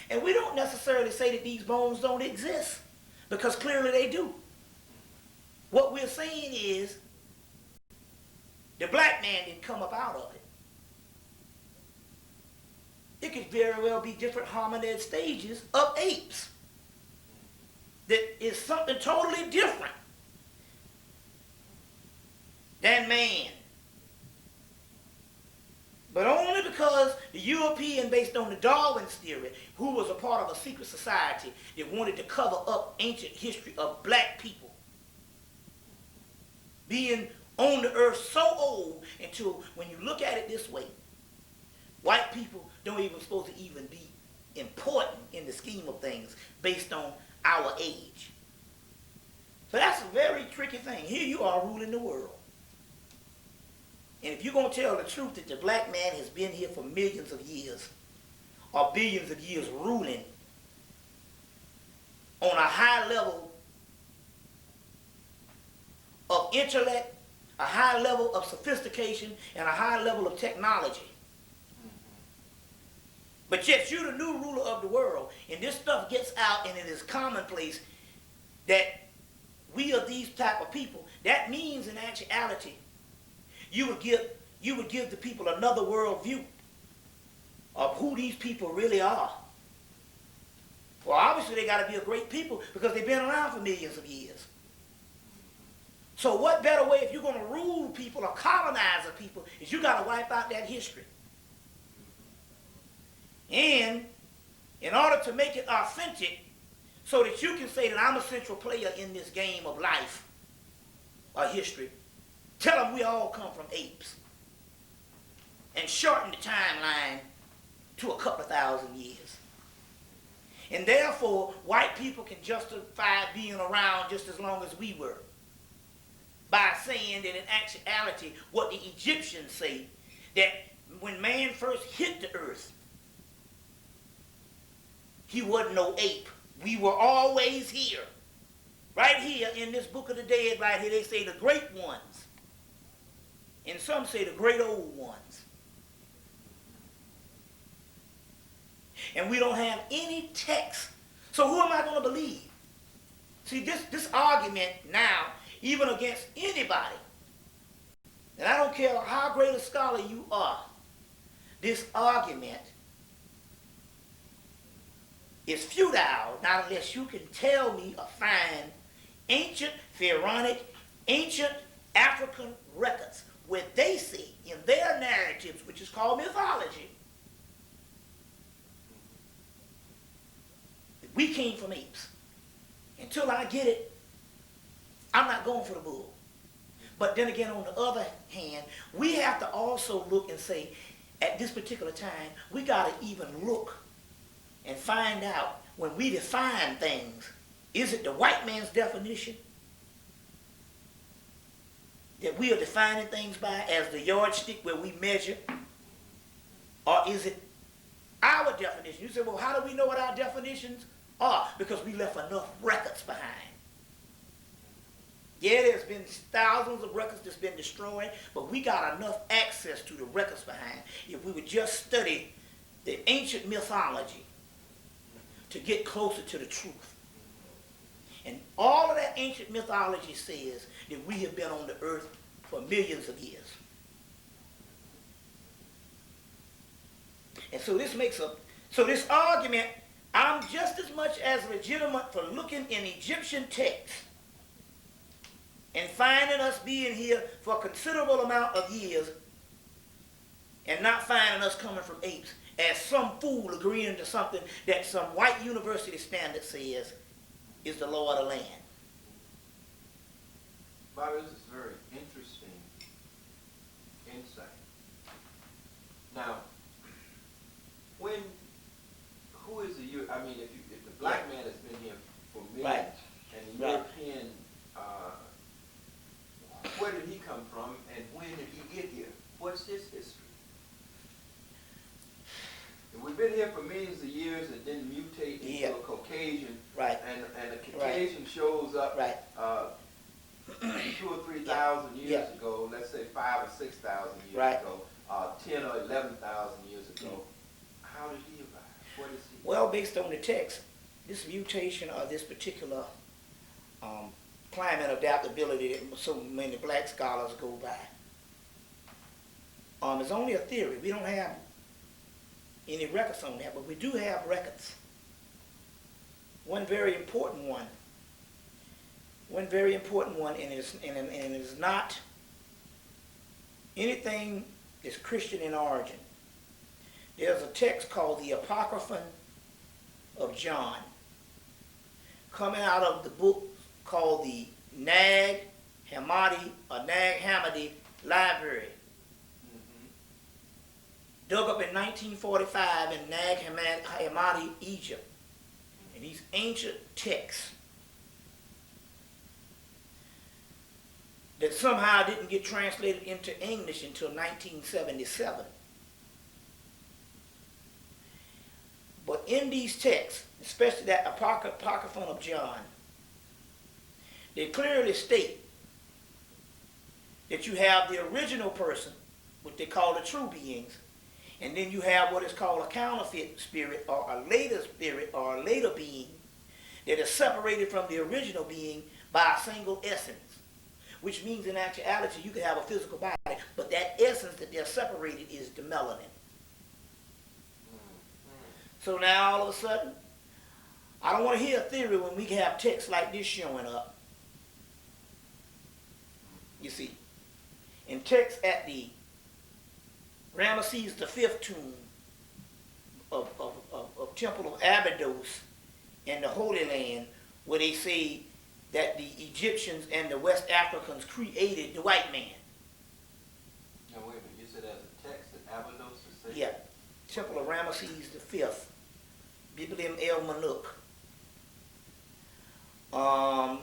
S2: And we don't necessarily say that these bones don't exist, because clearly they do. What we're saying is the black man didn't come up out of it. it could very well be different hominid stages of apes. That is something totally different than man. But only because the European, based on the Darwin's theory, who was a part of a secret society that wanted to cover up ancient history of black people being on the earth so old, until when you look at it this way, white people don't even supposed to even be important in the scheme of things based on our age. So that's a very tricky thing. Here you are ruling the world. And if you're going to tell the truth that the black man has been here for millions of years, or billions of years ruling on a high level of intellect, a high level of sophistication, and a high level of technology, but yet you're the new ruler of the world, and this stuff gets out and it is commonplace that we are these type of people, that means in actuality you would give the people another world view of who these people really are. Well, obviously they got to be a great people because they've been around for millions of years. So what better way if you're going to rule people or colonize a people is you got to wipe out that history. And in order to make it authentic, so that you can say that I'm a central player in this game of life or history, tell them we all come from apes and shorten the timeline to a couple of thousand years. And therefore, white people can justify being around just as long as we were by saying that in actuality, what the Egyptians say, that when man first hit the earth, he wasn't no ape. We were always here. Right here in this book of the dead, right here, they say the great ones. And some say the great old ones. And we don't have any text. So who am I going to believe? See, this argument now, even against anybody, and I don't care how great a scholar you are, this argument is futile, not unless you can tell me or find ancient Pharaonic, ancient African records where they see in their narratives, which is called mythology, that we came from apes. Until I get it, I'm not going for the bull. But then again, on the other hand, we have to also look and say, at this particular time, we got to even look and find out when we define things, is it the white man's definition that we are defining things by as the yardstick where we measure, or is it our definition? You say, well, how do we know what our definitions are? Because we left enough records behind. Yeah, there's been thousands of records that's been destroyed, but we got enough access to the records behind if we would just study the ancient mythology to get closer to the truth. And all of that ancient mythology says that we have been on the earth for millions of years. And so this argument, I'm just as much as legitimate for looking in Egyptian texts and finding us being here for a considerable amount of years and not finding us coming from apes as some fool agreeing to something that some white university standard says is the law of the land.
S1: Bobby, this is very interesting insight. Now, who is if the black man has been here for millions,
S2: Right.
S1: and the
S2: Right.
S1: European, where did he come from, and when did he get here? What's his history? And we've been here for millions of years and then mutate into a Caucasian,
S2: Right.
S1: and the Caucasian shows up
S2: Right.
S1: 2,000 or 3,000 years ago, let's say 5,000 or 6,000 years
S2: Right.
S1: ago, 10 or 11,000 years ago. How did he arrive? What is he?
S2: Well, based on the text, this mutation or this particular climate adaptability that so many black scholars go by is only a theory. We don't have any records on that, but we do have records. One very important one. One very important one, and it is not anything that's Christian in origin. There's a text called the Apocryphon of John, coming out of the book called the Nag Hammadi or Nag Hammadi Library. Dug up in 1945 in Nag Hammadi, Egypt. And these ancient texts that somehow didn't get translated into English until 1977. But in these texts, especially that Apocryphon of John, they clearly state that you have the original person, what they call the true beings, and then you have what is called a counterfeit spirit or a later spirit or a later being that is separated from the original being by a single essence. Which means in actuality you could have a physical body, but that essence that they're separated is the melanin. So now all of a sudden, I don't want to hear a theory when we can have texts like this showing up. You see, in text at the Ramesses V tomb of Temple of Abydos in the Holy Land, where they say that the Egyptians and the West Africans created the white man.
S1: Now wait a minute, you said as a text that Abydos is saying?
S2: Yeah, Temple of Ramesses V, Biblium El Manuk.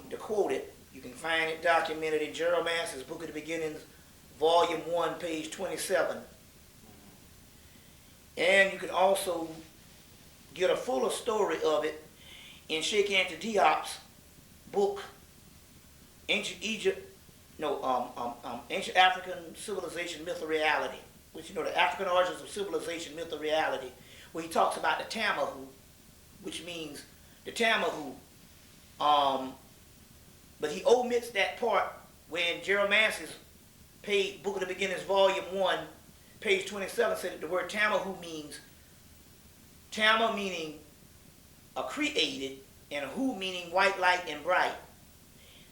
S2: To quote it, you can find it documented in Jeremiah's Book of the Beginnings, Volume 1, page 27. And you can also get a fuller story of it in Sheikh Anta Diop's book, Ancient African Civilization, Myth or Reality, which, the African origins of civilization, myth or reality, where he talks about the Tamahu, which means the Tamahu, but he omits that part when Jeremiah's Book of the Beginnings, Volume 1, page 27, said that the word Tamahu means, Tama meaning a created, and Hu meaning white light and bright.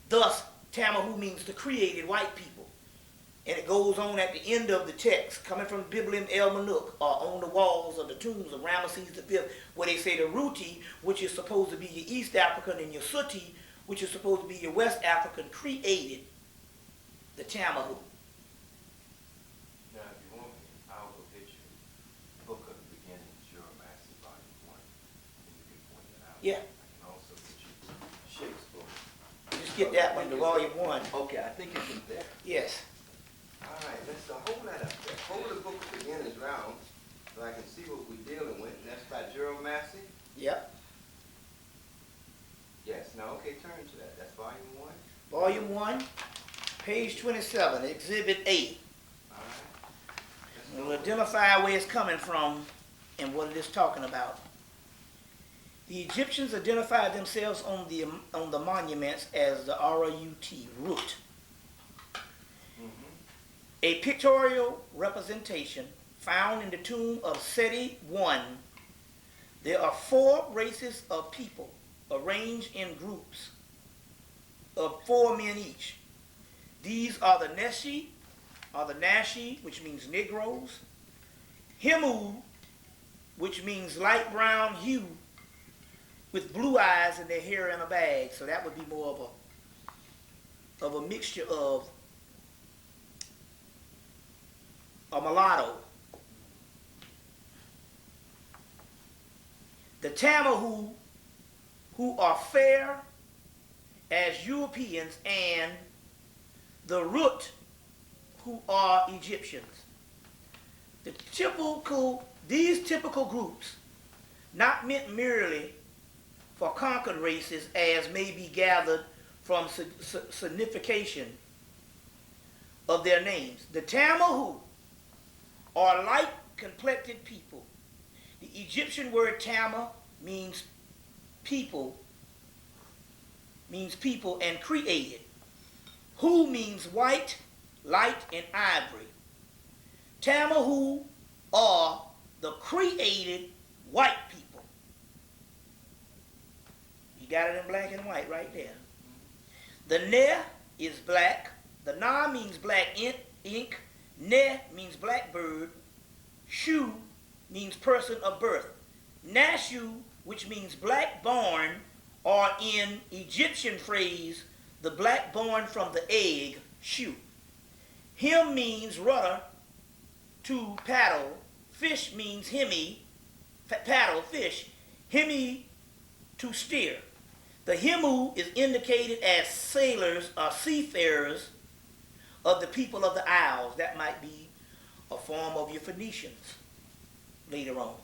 S2: Thus, Tamahu means the created white people. And it goes on at the end of the text, coming from Biblium El Manuk, or on the walls of the tombs of Ramesses V, where they say the Ruti, which is supposed to be your East African, and your Suti, which is supposed to be your West African, created the Tamahu.
S1: Now, if you want me, I'll go get you Book of the Beginnings, Jeremiah's Volume 1, and you can point it out.
S2: Yeah.
S1: I can also get you Shakespeare's book.
S2: Just get that one, the Volume 1.
S1: Okay, I think it's in there.
S2: Yes.
S1: All right, let's hold that up there. Hold the Book of the Beginnings round so I can see what we're dealing with. And that's by Jeremiah.
S2: Yep.
S1: Yes, now okay, turn to that. That's Volume 1.
S2: Volume 1, page 27, Exhibit A.
S1: All right.
S2: We'll identify where it's coming from and what it is talking about. The Egyptians identified themselves on the monuments as the R-U-T, root. A pictorial representation found in the tomb of Seti I. There are 4 races of people arranged in groups of 4 men each. These are the Neshi, which means Negroes, Hemmu, which means light brown hue, with blue eyes and their hair in a bag. So that would be more of a mixture of a mulatto. The Tamahu, who are fair as Europeans, and the Rut, who are Egyptians. These typical groups, not meant merely for conquered races, as may be gathered from signification of their names. The Tamahu are light-complected people. The Egyptian word Tama means people, and created. Hu means white, light, and ivory. Tamahu are the created white people. You got it in black and white right there. The Ne is black. The Na means black ink. Ne means blackbird. Shu means person of birth. Nashu, which means black born, or in Egyptian phrase, the black born from the egg, Shu. Him means rudder, to paddle. Fish means hemi, paddle, fish. Hemi, to steer. The Hemu is indicated as sailors or seafarers of the people of the Isles. That might be a form of your Phoenicians later on.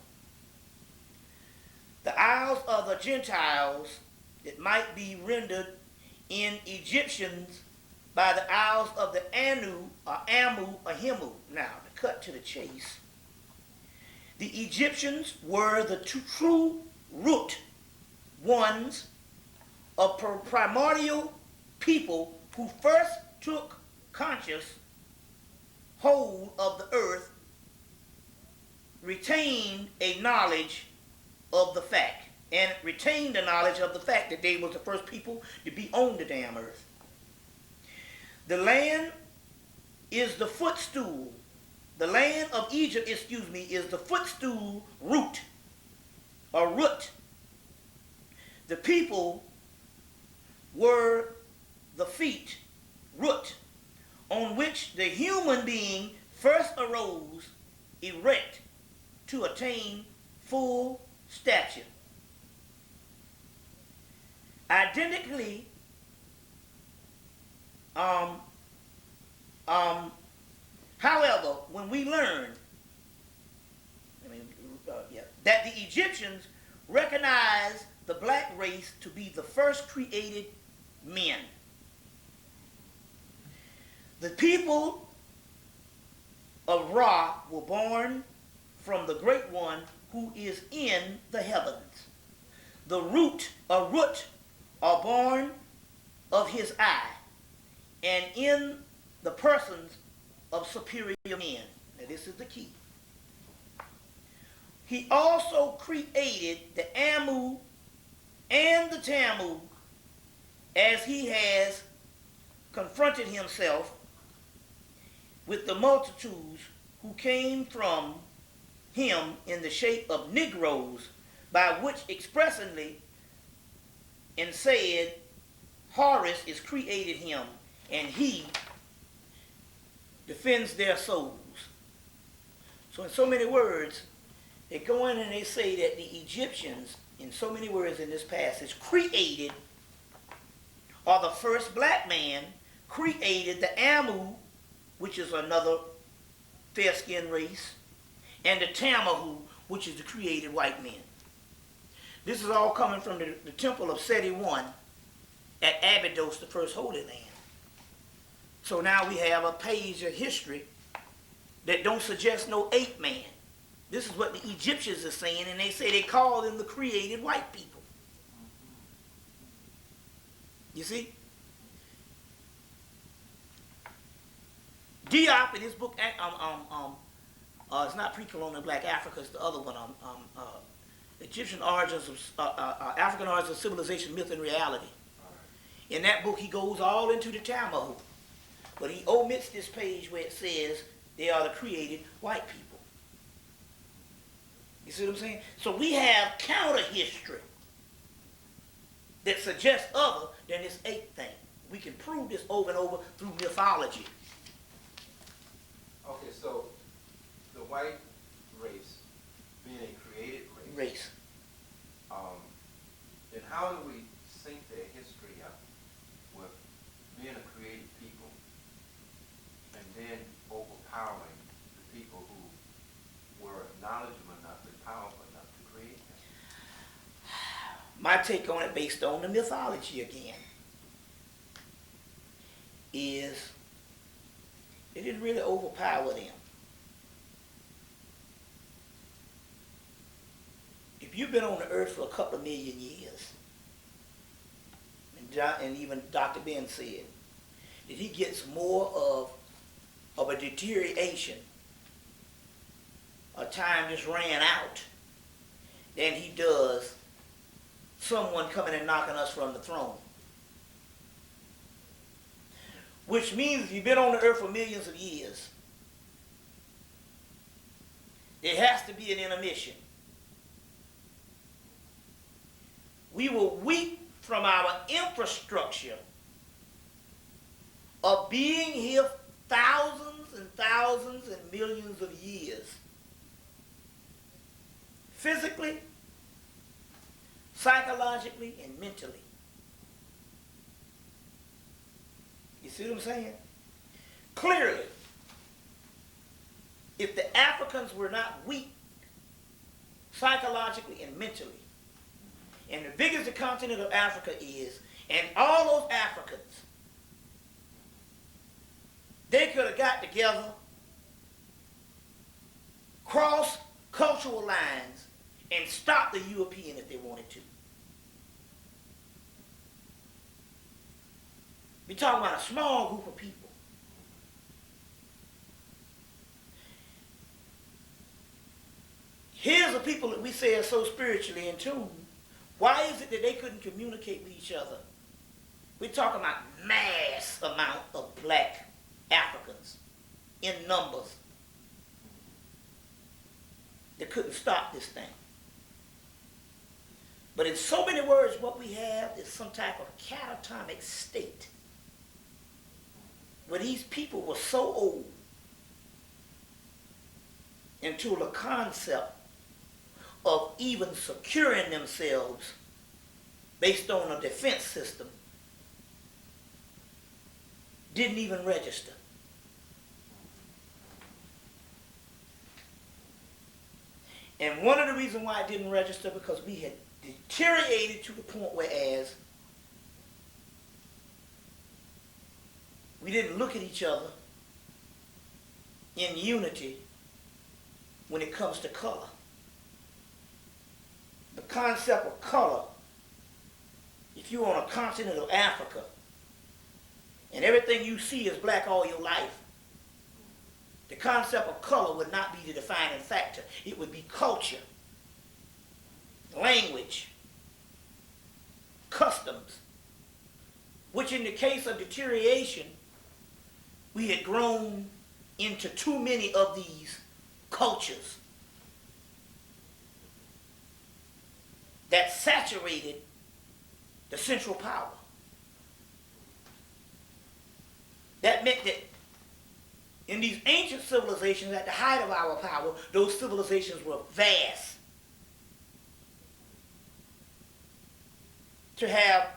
S2: The Isles of the Gentiles, it might be rendered in Egyptians by the Isles of the Anu, or Amu, or Hemu. Now, to cut to the chase, the Egyptians were the true root ones of primordial people who first took conscious hold of the earth, retained a knowledge of the fact, and retained the knowledge of the fact that they was the first people to be on the damn earth. The land is the footstool. The land of Egypt, is the footstool root, or root. The people were the feet, root, on which the human being first arose erect to attain full stature. Identically, however, when we learn that the Egyptians recognized the black race to be the first created men, the people of Ra were born from the Great One who is in the heavens. The root are born of his eye, and in the persons of superior men. Now this is the key. He also created the Amu and the Tamu, as he has confronted himself with the multitudes who came from him in the shape of Negroes, by which expressly and said, Horus is created him, and he defends their souls. So in so many words, they go in and they say that the Egyptians, in so many words in this passage, created, or the first black man created the Amu, which is another fair-skinned race, and the Tamahu, which is the created white men. This is all coming from the Temple of Seti I at Abydos, the first Holy Land. So now we have a page of history that don't suggest no ape man. This is what the Egyptians are saying, and they say they call them the created white people. You see? Diop in his book, it's not Pre-Colonial Black Africa, it's the other one, Egyptian Origins of, African Origins of Civilization, Myth and Reality. In that book, he goes all into the Tamahu, but he omits this page where it says they are the created white people. You see what I'm saying? So we have counter history that suggests other than this ape thing. We can prove this over and over through mythology.
S1: Okay, so the white race being a created race, then how do we sync their history up with being a created people and then overpowering the people who were knowledgeable enough and powerful enough to create them?
S2: My take on it, based on the mythology again, is it didn't really overpower them. If you've been on the earth for a couple of million years, and even Dr. Ben said that he gets more of a deterioration time just ran out than he does someone coming and knocking us from the throne. Which means if you've been on the earth for millions of years, there has to be an intermission. We were weak from our infrastructure of being here thousands and thousands and millions of years. Physically, psychologically, and mentally. You see what I'm saying? Clearly, if the Africans were not weak psychologically and mentally, and the biggest the continent of Africa is, and all those Africans, they could have got together, crossed cultural lines, and stopped the European if they wanted to. We're talking about a small group of people. Here's the people that we say are so spiritually in tune. Why is it that they couldn't communicate with each other? We're talking about mass amount of black Africans in numbers that couldn't stop this thing. But in so many words, what we have is some type of catatonic state where these people were so old into the concept of even securing themselves based on a defense system didn't even register. And one of the reasons why it didn't register because we had deteriorated to the point whereas we didn't look at each other in unity when it comes to color. The concept of color, if you're on a continent of Africa and everything you see is black all your life, the concept of color would not be the defining factor. It would be culture, language, customs, which in the case of deterioration, we had grown into too many of these cultures that saturated the central power. That meant that in these ancient civilizations, at the height of our power, those civilizations were vast. To have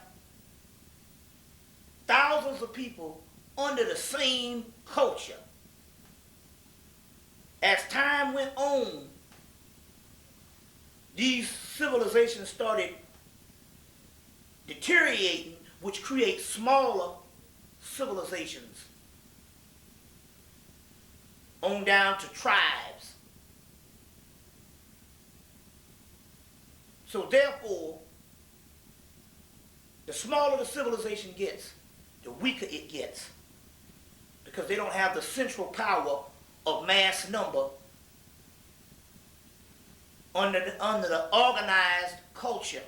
S2: thousands of people under the same culture. As time went on, these civilizations started deteriorating, which creates smaller civilizations on down to tribes. So therefore, the smaller the civilization gets, the weaker it gets, because they don't have the central power of mass number under the organized culture.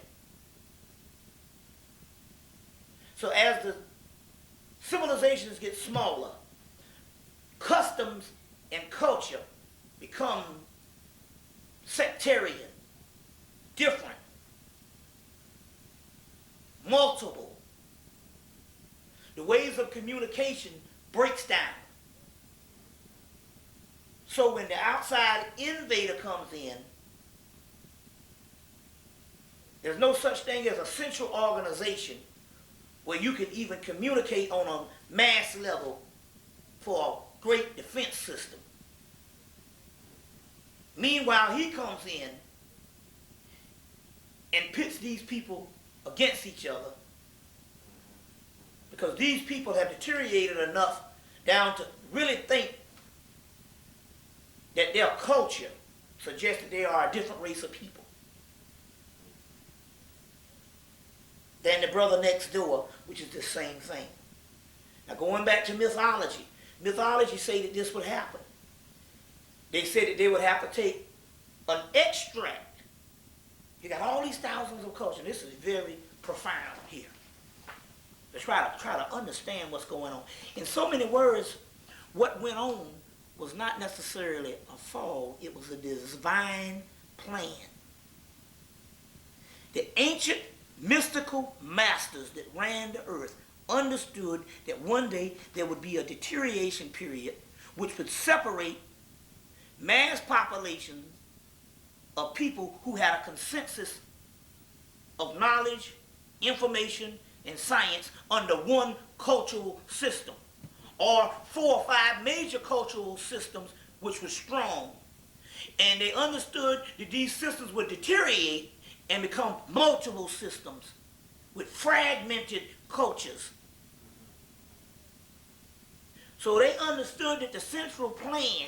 S2: So as the civilizations get smaller, customs and culture become sectarian, different, multiple. The ways of communication breaks down. So when the outside invader comes in, there's no such thing as a central organization where you can even communicate on a mass level for a great defense system. Meanwhile, he comes in and pits these people against each other because these people have deteriorated enough down to really think that their culture suggests that they are a different race of people than the brother next door, which is the same thing. Now going back to mythology, mythology say that this would happen. They said that they would have to take an extract. You got all these thousands of cultures. This is very profound here. Let's try to understand what's going on. In so many words, what went on was not necessarily a fall. It was a divine plan. The ancient mystical masters that ran the earth understood that one day there would be a deterioration period which would separate mass populations of people who had a consensus of knowledge, information, and science under one cultural system, or 4 or 5 major cultural systems which were strong. And they understood that these systems would deteriorate and become multiple systems with fragmented cultures. So they understood that the central plan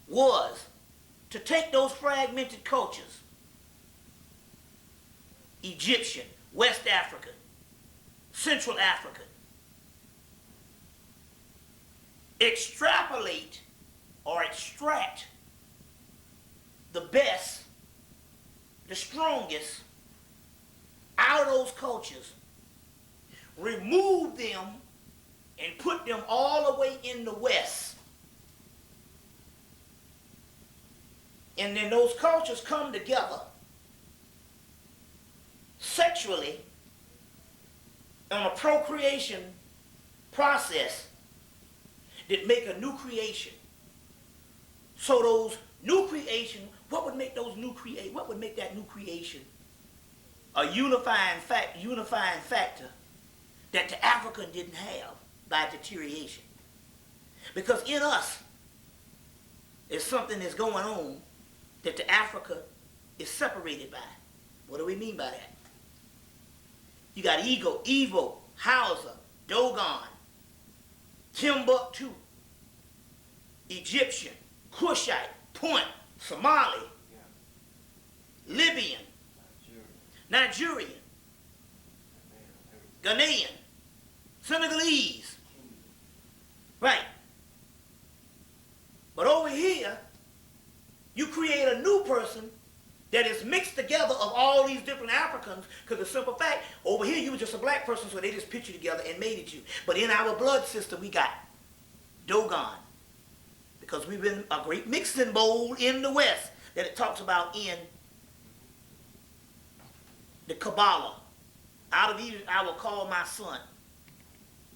S2: was to take those fragmented cultures, Egyptian, West African, Central African, extrapolate or extract the best, the strongest out of those cultures, remove them and put them all the way in the West. And then those cultures come together sexually on a procreation process that make a new creation. So those new creation, what would make that new creation a unifying factor that the African didn't have by deterioration? Because in us is something that's going on that the Africa is separated by. What do we mean by that? You got Evo, Hausa, Dogon, Timbuktu, Egyptian, Cushite, Punt, Somali, Libyan, Nigerian, Ghanaian, Senegalese. Right. But over here, you create a new person that is mixed together of all these different Africans, because the simple fact, over here you were just a black person, so they just put you together and made it you. But in our blood system, we got Dogon, because we've been a great mixing bowl in the West that it talks about in the Kabbalah. Out of these I will call my son.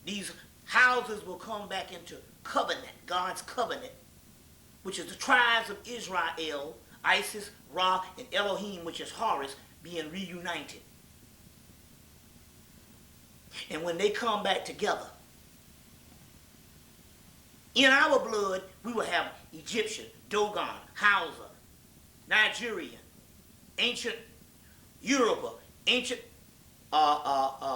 S2: These houses will come back into covenant, God's covenant, which is the tribes of Israel, Isis, Ra, and Elohim, which is Horus, being reunited. And when they come back together, in our blood, we will have Egyptian, Dogon, Hausa, Nigerian, ancient Yoruba, ancient Bambara,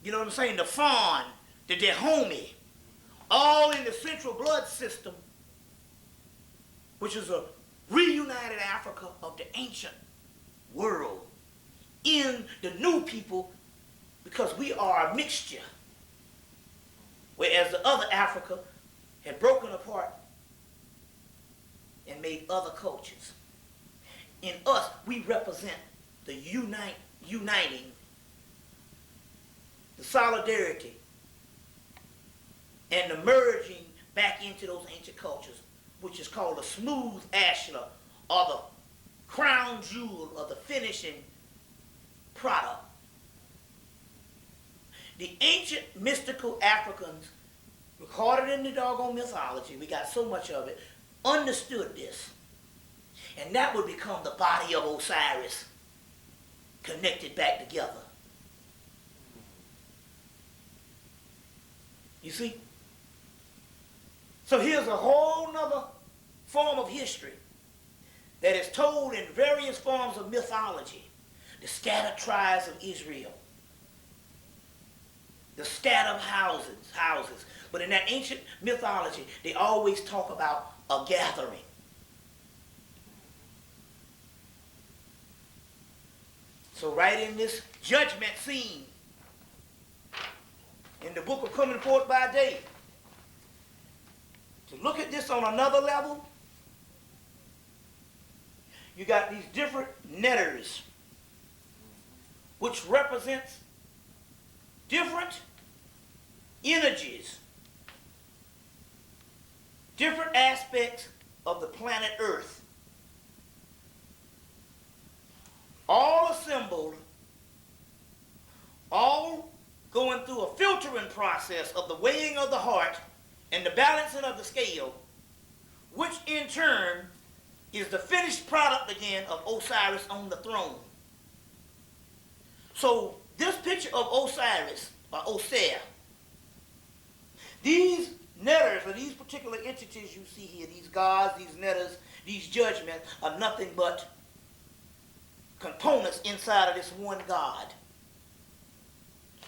S2: you know what I'm saying, the Fawn, the Dahomey, all in the central blood system, which is a reunited Africa of the ancient world, in the new people, because we are a mixture. Whereas the other Africa had broken apart and made other cultures. In us, we represent the uniting, the solidarity, and the merging back into those ancient cultures, which is called the smooth ashlar, or the crown jewel, or the finishing product. The ancient mystical Africans, recorded in the doggone mythology, we got so much of it, understood this. And that would become the body of Osiris, connected back together. You see? So here's a whole nother form of history that is told in various forms of mythology. The scattered tribes of Israel. The scattered houses. But in that ancient mythology, they always talk about a gathering. So right in this judgment scene, in the book of Coming Forth by Day, To look at this on another level, you got these different netters, which represents different energies, different aspects of the planet Earth, all assembled, all going through a filtering process of the weighing of the heart and the balancing of the scale, which in turn is the finished product again of Osiris on the throne. So this picture of Osiris, or Osir, these netters, or these particular entities you see here, these gods, these netters, these judgments, are nothing but components inside of this one God.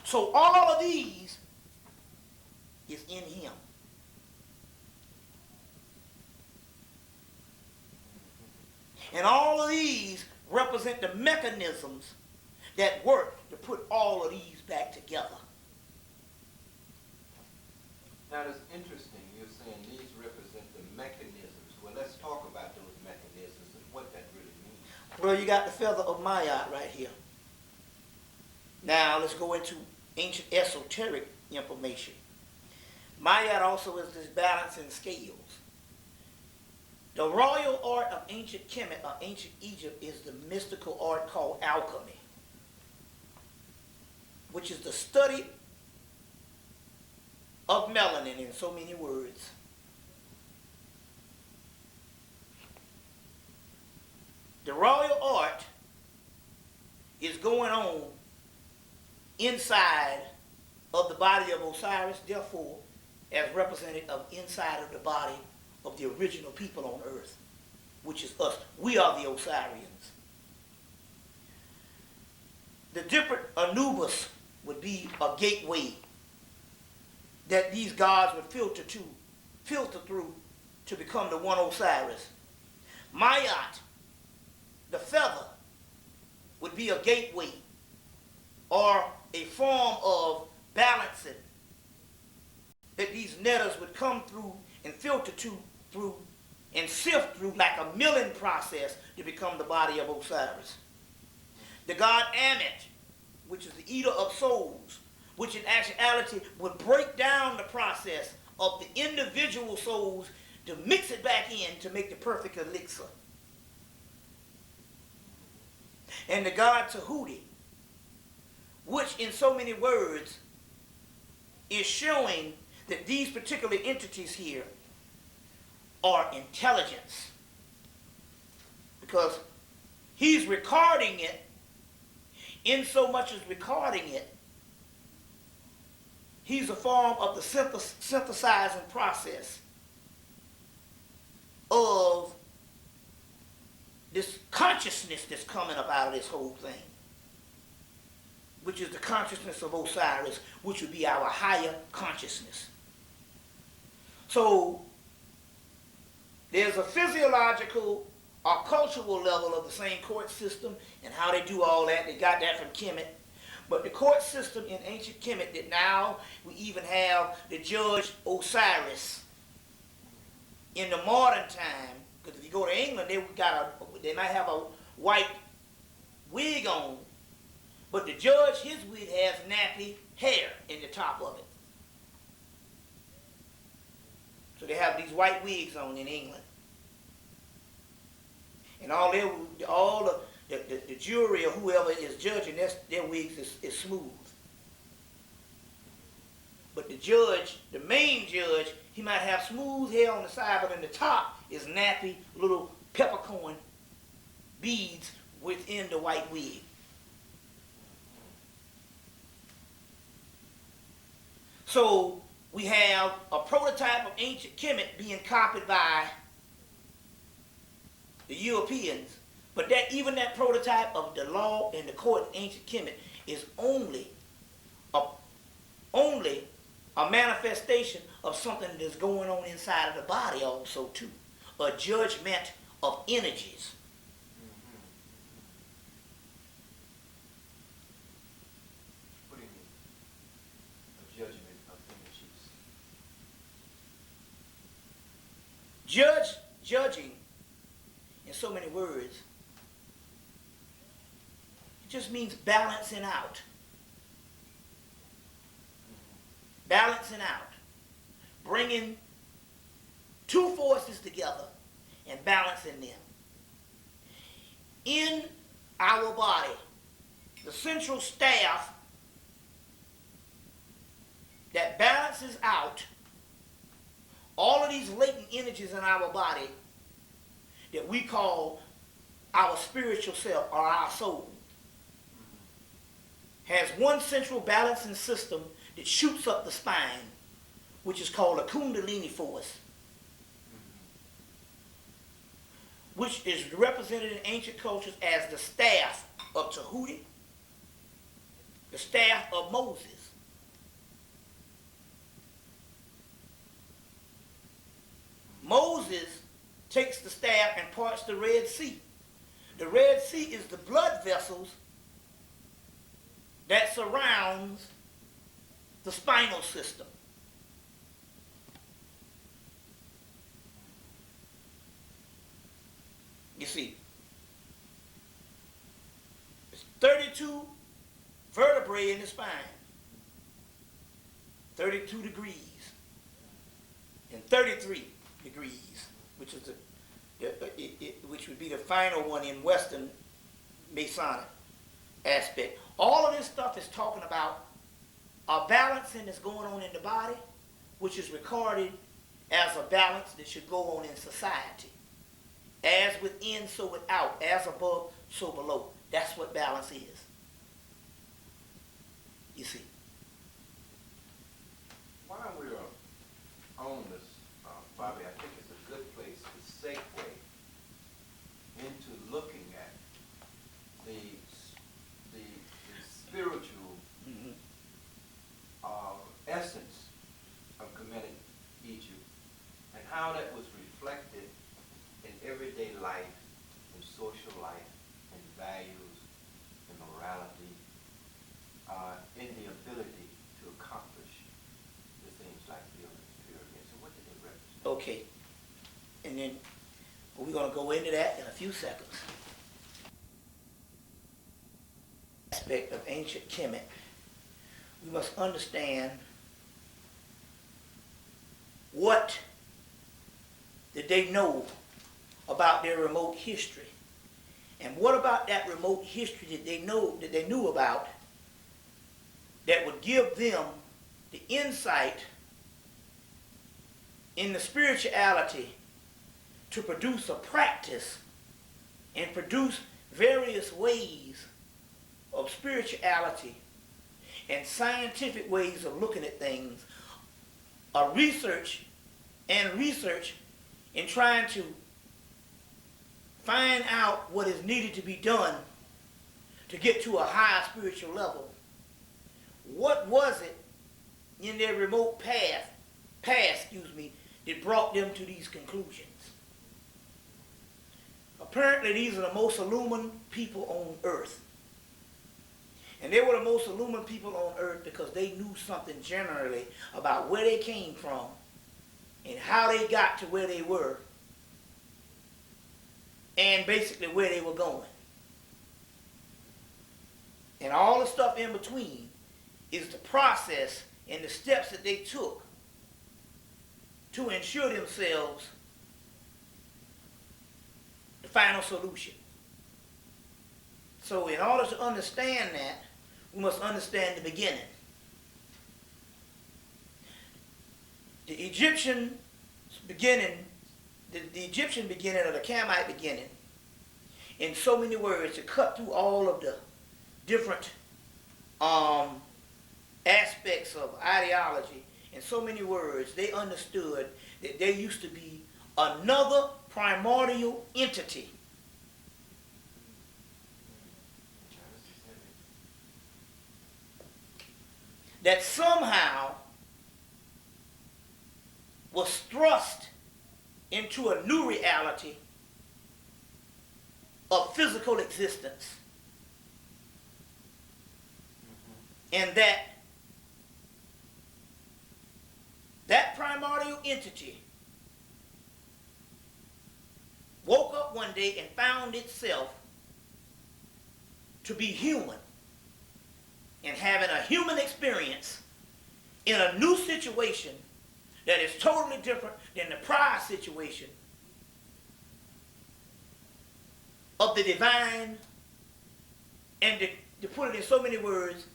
S2: So all of these is in him. And all of these represent the mechanisms that work to put all of these back together.
S1: Now, it's interesting. You're saying these represent the mechanisms. Well, let's talk about those mechanisms and what that really means.
S2: Well, you got the feather of Mayat right here. Now, let's go into ancient esoteric information. Mayat also is this balancing scales. The royal art of ancient Kemet, or ancient Egypt, is the mystical art called alchemy, which is the study of melanin in so many words. The royal art is going on inside of the body of Osiris, therefore, as representative of inside of the body of the original people on earth, which is us. We are the Osirians. The different Anubis would be a gateway that these gods would filter through to become the one Osiris. Mayat, the feather, would be a gateway or a form of balancing that these netters would come through and filter through and sift through like a milling process to become the body of Osiris. The god Ammit, which is the eater of souls, which in actuality would break down the process of the individual souls to mix it back in to make the perfect elixir. And the god Tahuti, which in so many words is showing that these particular entities here are intelligence, because he's recording it in so much as recording it, he's a form of the synthesizing process of this consciousness that's coming up out of this whole thing, which is the consciousness of Osiris, which would be our higher consciousness. So there's a physiological or cultural level of the same court system and how they do all that. They got that from Kemet. But the court system in ancient Kemet, that now we even have the judge Osiris in the modern time, because if you go to England, they might have a white wig on, but the judge, his wig has nappy hair in the top of it. So they have these white wigs on in England. And all the jury or whoever is judging, their wigs is smooth. But the judge, the main judge, he might have smooth hair on the side, but in the top is nappy little peppercorn beads within the white wig. So we have a prototype of ancient Kemet being copied by the Europeans, but even that prototype of the law and the court in ancient Kemet is only a manifestation of something that is going on inside of the body also too, a judgment of energies.
S1: What do you mean? A judgment of energies.
S2: Judging, in so many words, it just means balancing out. Balancing out. Bringing two forces together and balancing them. In our body, the central staff that balances out all of these latent energies in our body that we call our spiritual self or our soul has one central balancing system that shoots up the spine, which is called a kundalini force, which is represented in ancient cultures as the staff of Tahuti, the staff of Moses. Moses takes the staff and parts the Red Sea. The Red Sea is the blood vessels that surrounds the spinal system. You see, it's 32 vertebrae in the spine, 32 degrees, and 33 degrees, which is which would be the final one in Western Masonic aspect. All of this stuff is talking about a balancing that's going on in the body, which is recorded as a balance that should go on in society. As within, so without. As above, so below. That's what balance is. You see.
S1: While we're on this, Bobby, I think it's a good place to segue into looking at the spiritual essence of Kemetic Egypt and how that was reflected in everyday life, in social life, in values, in morality, in the ability to accomplish the things like building pyramids. And what did they represent?
S2: Okay. And then we're going to go into that in a few seconds. Aspect of ancient Kemet. We must understand what did they know about their remote history, and what about that remote history that they knew about that would give them the insight in the spirituality to produce a practice and produce various ways of spirituality and scientific ways of looking at things, a research in trying to find out what is needed to be done to get to a higher spiritual level. What was it in their remote past, that brought them to these conclusions? Apparently, these are the most illumined people on earth. And they were the most illumined people on earth because they knew something generally about where they came from and how they got to where they were and basically where they were going. And all the stuff in between is the process and the steps that they took to ensure themselves the final solution. So in order to understand that, we must understand the beginning. The Egyptian beginning or the Kamite beginning, in so many words, to cut through all of the different aspects of ideology, in so many words, they understood that there used to be another primordial entity that somehow was thrust into a new reality of physical existence. And that primordial entity one day and found itself to be human and having a human experience in a new situation that is totally different than the prior situation of the divine, and to put it in so many words,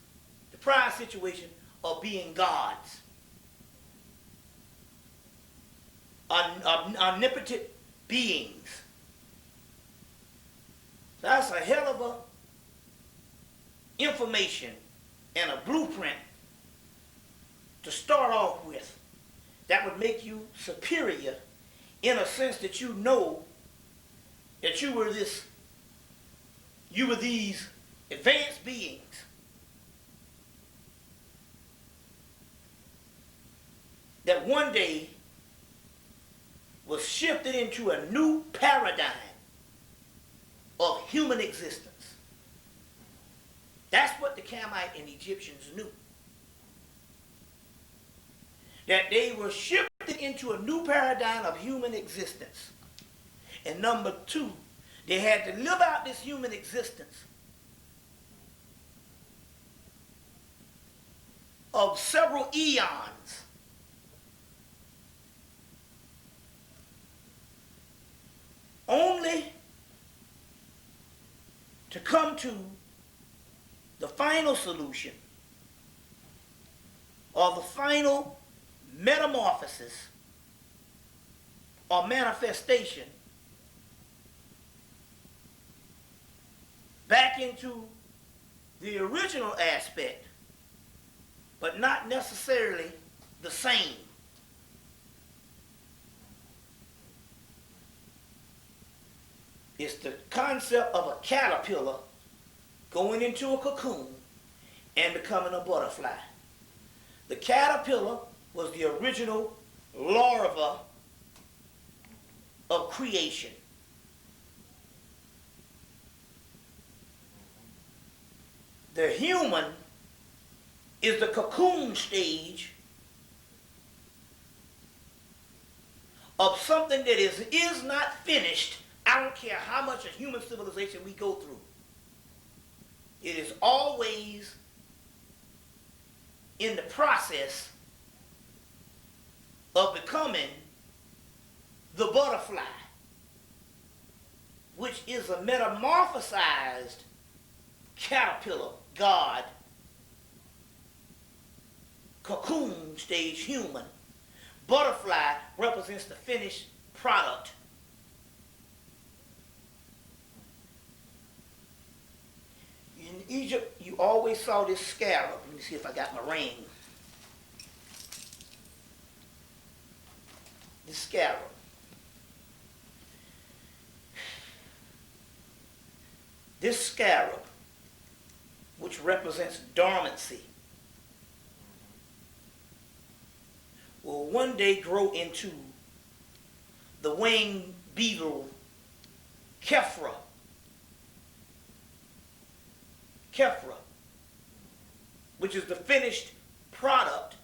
S2: the prior situation of being gods. Omnipotent beings. So that's a hell of a information and a blueprint to start off with that would make you superior in a sense that you know that you were these advanced beings that one day was shifted into a new paradigm of human existence. That's what the Kamite and Egyptians knew. That they were shifted into a new paradigm of human existence. And number two, they had to live out this human existence of several eons. Only to come to the final solution or the final metamorphosis or manifestation back into the original aspect, but not necessarily the same. It's the concept of a caterpillar going into a cocoon and becoming a butterfly. The caterpillar was the original larva of creation. The human is the cocoon stage of something that is not finished. I don't care how much of human civilization we go through. It is always in the process of becoming the butterfly, which is a metamorphosized caterpillar god, cocoon stage human. Butterfly represents the finished product. In Egypt, you always saw this scarab. Let me see if I got my ring. This scarab. This scarab, which represents dormancy, will one day grow into the winged beetle Kephra. Kephra, which is the finished product.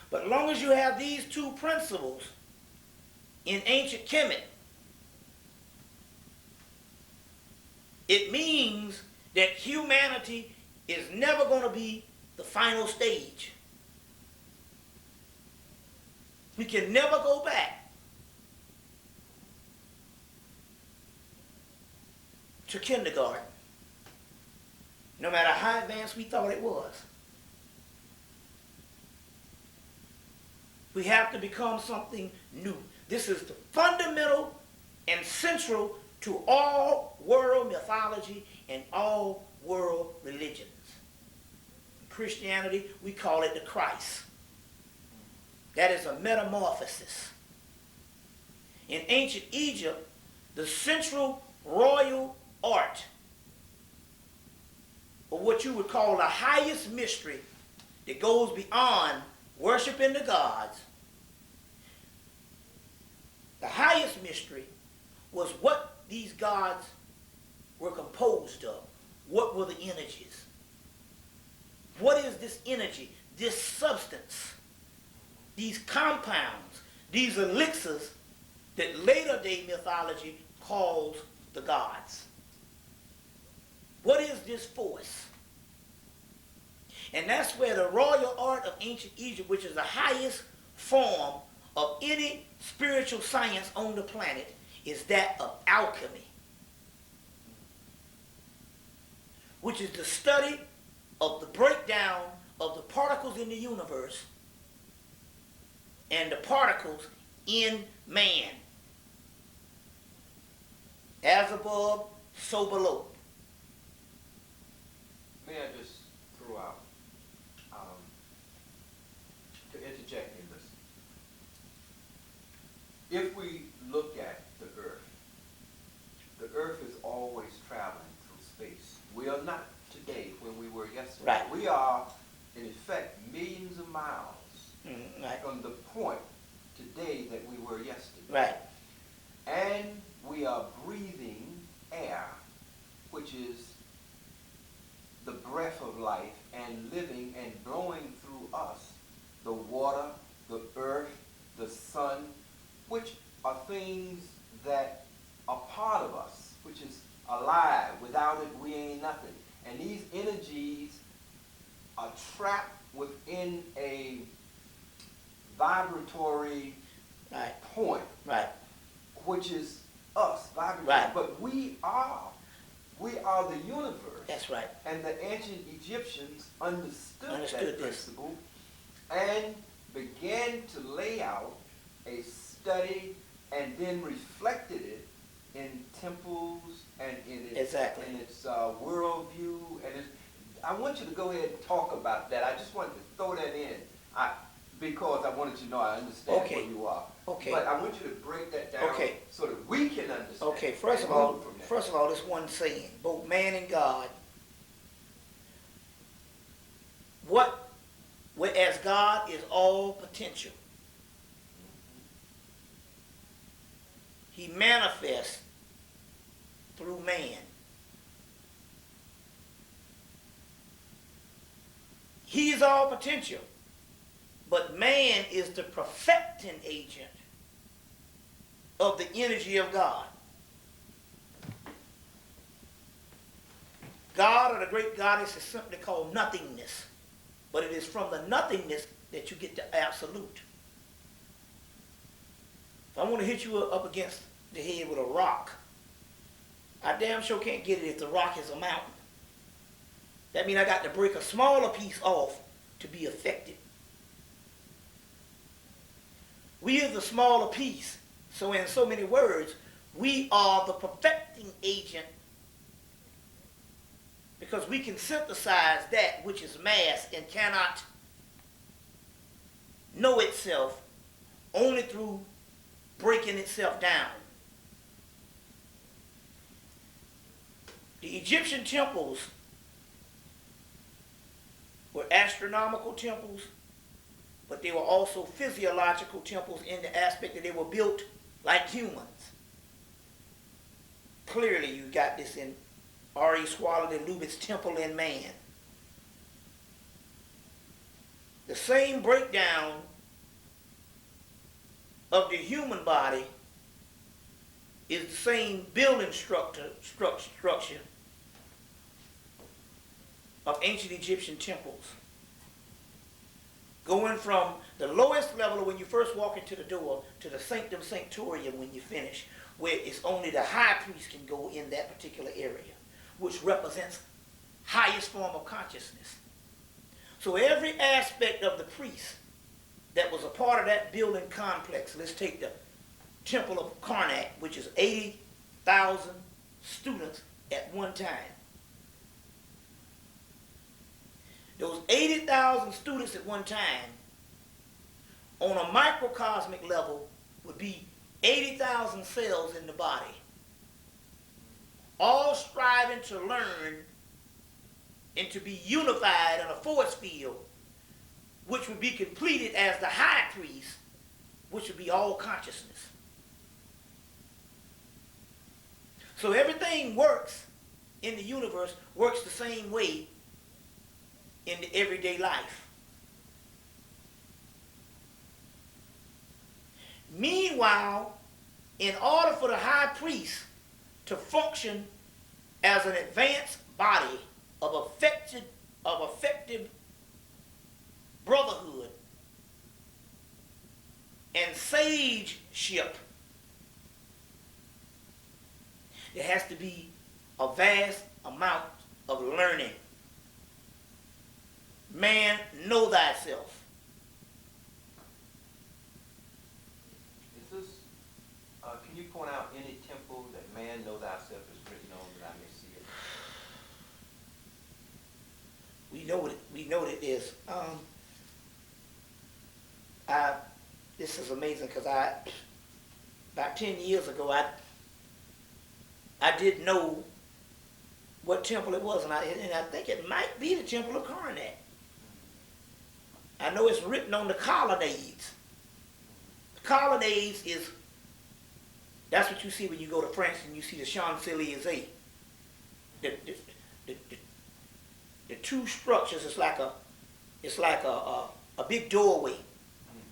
S2: But as long as you have these two principles in ancient Kemet, it means that humanity is never going to be the final stage. We can never go back to kindergarten, no matter how advanced we thought it was. We have to become something new. This is the fundamental and central to all world mythology and all world religions. In Christianity, we call it the Christ. That is a metamorphosis. In ancient Egypt, the central royal art, or what you would call the highest mystery that goes beyond worshiping the gods, the highest mystery was what these gods were composed of. What were the energies? What is this energy, this substance, these compounds, these elixirs that later day mythology calls the gods. What is this force? And that's where the royal art of ancient Egypt, which is the highest form of any spiritual science on the planet, is that of alchemy, which is the study of the breakdown of the particles in the universe and the particles in man. As above, so below.
S1: May I just throw out, to interject in this. If we look at the earth is always traveling through space. We are not today when we were yesterday.
S2: Right.
S1: We are, in effect, millions of miles
S2: Right.
S1: from the point today that we were yesterday.
S2: Right.
S1: And we are breathing air, which is the breath of life, and living and blowing through us the water, the earth, the sun, which are things that are part of us, which is alive. Without it, we ain't nothing. And these energies are trapped within a vibratory
S2: Right.
S1: point,
S2: Right.
S1: which is us, vibratory.
S2: Right.
S1: But we are the universe.
S2: That's right.
S1: And the ancient Egyptians understood that
S2: Understood this.
S1: principle and began to lay out a study and then reflected it in temples and in its,
S2: Exactly.
S1: in its worldview. And I want you to go ahead and talk about that. I just wanted to throw that in because I wanted you to know I understand
S2: Okay.
S1: where you are.
S2: Okay.
S1: But I want you to break that down
S2: Okay.
S1: so that we can understand.
S2: Okay, first of
S1: and
S2: all,
S1: move from there.
S2: this one saying, both man and God, whereas God is all potential, he manifests through man. He is all potential, but man is the perfecting agent of the energy of God. God, or the great goddess, is simply called nothingness, but it is from the nothingness that you get the absolute. If I want to hit you up against the head with a rock, I damn sure can't get it if the rock is a mountain. That means I got to break a smaller piece off to be affected. We are the smaller piece. So in so many words, we are the perfecting agent, because we can synthesize that which is mass and cannot know itself only through breaking itself down. The Egyptian temples were astronomical temples, but they were also physiological temples in the aspect that they were built like humans. Clearly, you got this in R.E. Swallow and Lubbock's Temple in Man. The same breakdown of the human body is the same building structure of ancient Egyptian temples. Going from the lowest level when you first walk into the door to the sanctum sanctorium when you finish, where it's only the high priest can go in that particular area, which represents highest form of consciousness. So every aspect of the priest that was a part of that building complex, let's take the Temple of Karnak, which is 80,000 students at one time. Those 80,000 students at one time, on a microcosmic level, would be 80,000 cells in the body, all striving to learn and to be unified in a force field, which would be completed as the high priest, which would be all consciousness. So everything works in the universe, works the same way in the everyday life. Meanwhile, in order for the high priest to function as an advanced body of effective brotherhood and sageship, there has to be a vast amount of learning. Man, know thyself.
S1: Is this, can you point out any temple that man know thyself is written on that I may see it?
S2: We know what it is. This is amazing because about 10 years ago, I didn't know what temple it was, and I think it might be the Temple of Karnak. I know it's written on the colonnades. The colonnades that's what you see when you go to France and you see the Champs-Élysées. The two structures, it's like a big doorway.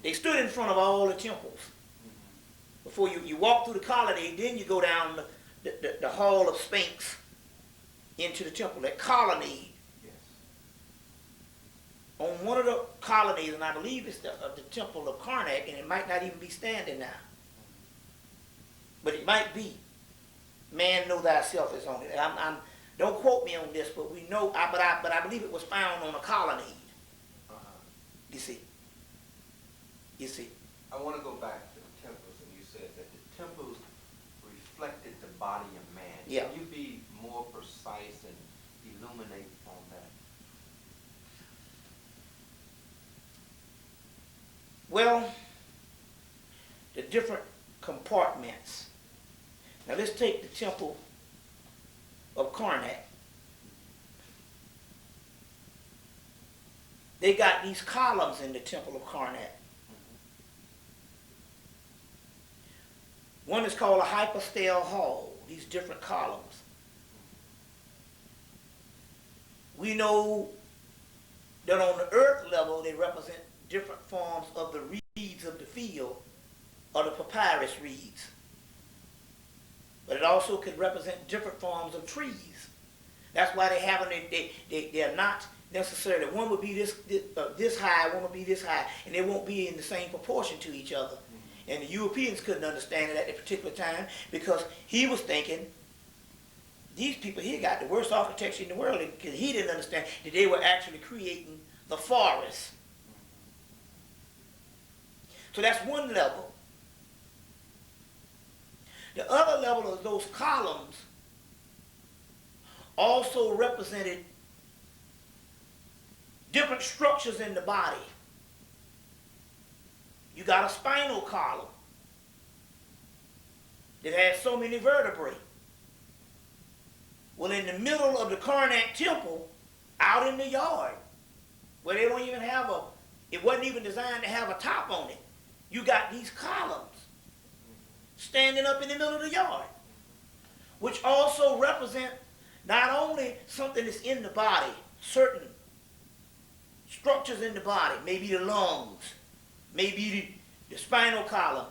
S2: They stood in front of all the temples. Before you walk through the colonnade, then you go down the Hall of Sphinx into the temple, that colonnade.
S1: Yes.
S2: On one of the colonnades, and I believe it's the Temple of Karnak, and it might not even be standing now. But it might be. Man, know thyself is on it. Don't quote me on this, but we know. But I believe it was found on a colonnade. You see.
S1: I want to go back to the temples, and you said that the temples reflected the body of man.
S2: Yeah.
S1: Can you be more precise and illuminate on that?
S2: Well, the different compartments. Now let's take the Temple of Karnak. They got these columns in the Temple of Karnak. One is called a hypostyle hall, these different columns. We know that on the earth level, they represent different forms of the reeds of the field, or the papyrus reeds. But it also could represent different forms of trees. That's why they haven't, they're not necessarily, one would be this high, one would be this high, and they won't be in the same proportion to each other. And the Europeans couldn't understand it at that particular time because he was thinking, these people here got the worst architecture in the world, because he didn't understand that they were actually creating the forest. So that's one level. The other level of those columns also represented different structures in the body. You got a spinal column that has so many vertebrae. Well, in the middle of the Karnak temple, out in the yard, where they don't even have it wasn't even designed to have a top on it, you got these columns standing up in the middle of the yard, which also represent not only something that's in the body, certain structures in the body, maybe the lungs, maybe the spinal column,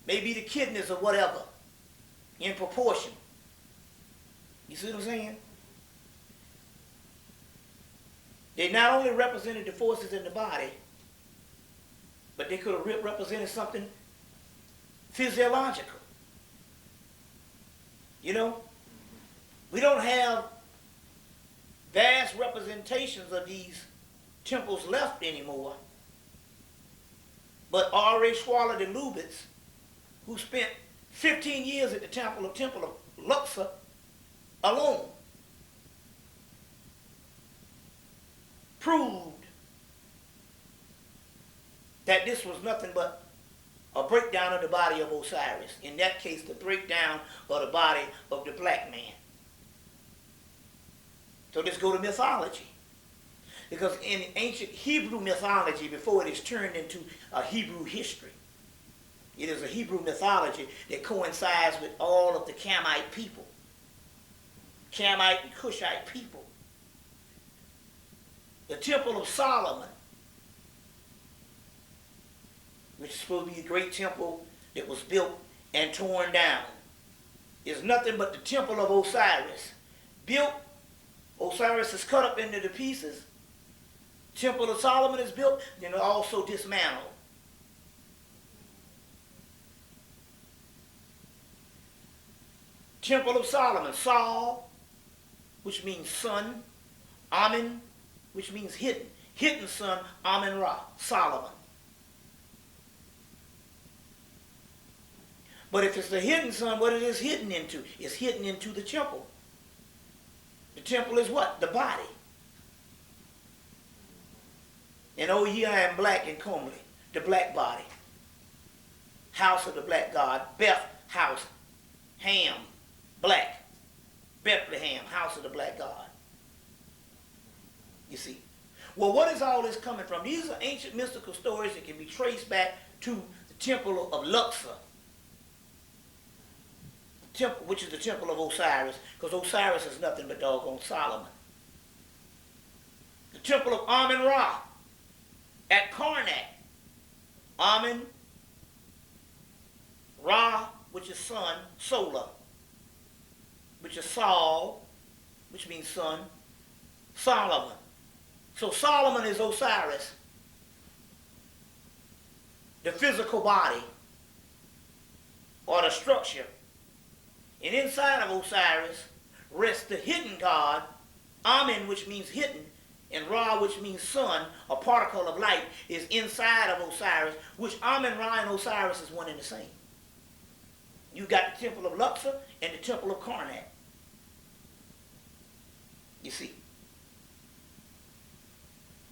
S2: maybe the kidneys or whatever, in proportion. You see what I'm saying? They not only represented the forces in the body, but they could have represented something physiological. You know? We don't have vast representations of these temples left anymore. But R.A. Schwaller de Lubitz, who spent 15 years at the Temple of Luxor alone, proved that this was nothing but a breakdown of the body of Osiris. In that case, the breakdown of the body of the black man. So let's go to mythology. Because in ancient Hebrew mythology, before it is turned into a Hebrew history, it is a Hebrew mythology that coincides with all of the Camite people. Camite and Cushite people. The Temple of Solomon, which is supposed to be a great temple that was built and torn down. It's nothing but the Temple of Osiris. Built, Osiris is cut up into the pieces. Temple of Solomon is built, then also dismantled. Temple of Solomon, Sol, which means sun, Amen, which means hidden. Hidden sun, Amen Ra, Solomon. But if it's the hidden sun, what it is hidden into? It's hidden into the temple. The temple is what? The body. And over here I am black and comely, the black body. House of the black God, Beth, house, Ham, black, Bethlehem, house of the black God. You see. Well, what is all this coming from? These are ancient mystical stories that can be traced back to the Temple of Luxor, temple, which is the Temple of Osiris, because Osiris is nothing but doggone Solomon. The Temple of Amen Ra at Karnak. Amen, Ra, which is sun, solar, which is Sol, which means sun, Solomon. So Solomon is Osiris, the physical body, or the structure. And inside of Osiris rests the hidden God, Amen, which means hidden, and Ra, which means sun, a particle of light, is inside of Osiris, which Amen, Ra, and Osiris is one and the same. You got the Temple of Luxor and the Temple of Karnak. You see.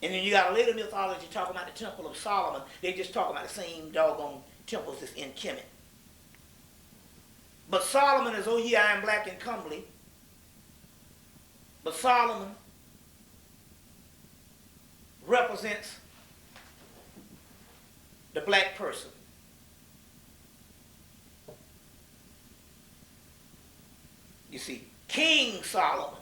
S2: And then you got a later mythology talking about the Temple of Solomon. They just talk about the same doggone temples that's in Hemmitt. But Solomon is, oh yeah, I am black and comely. But Solomon represents the black person. You see, King Solomon.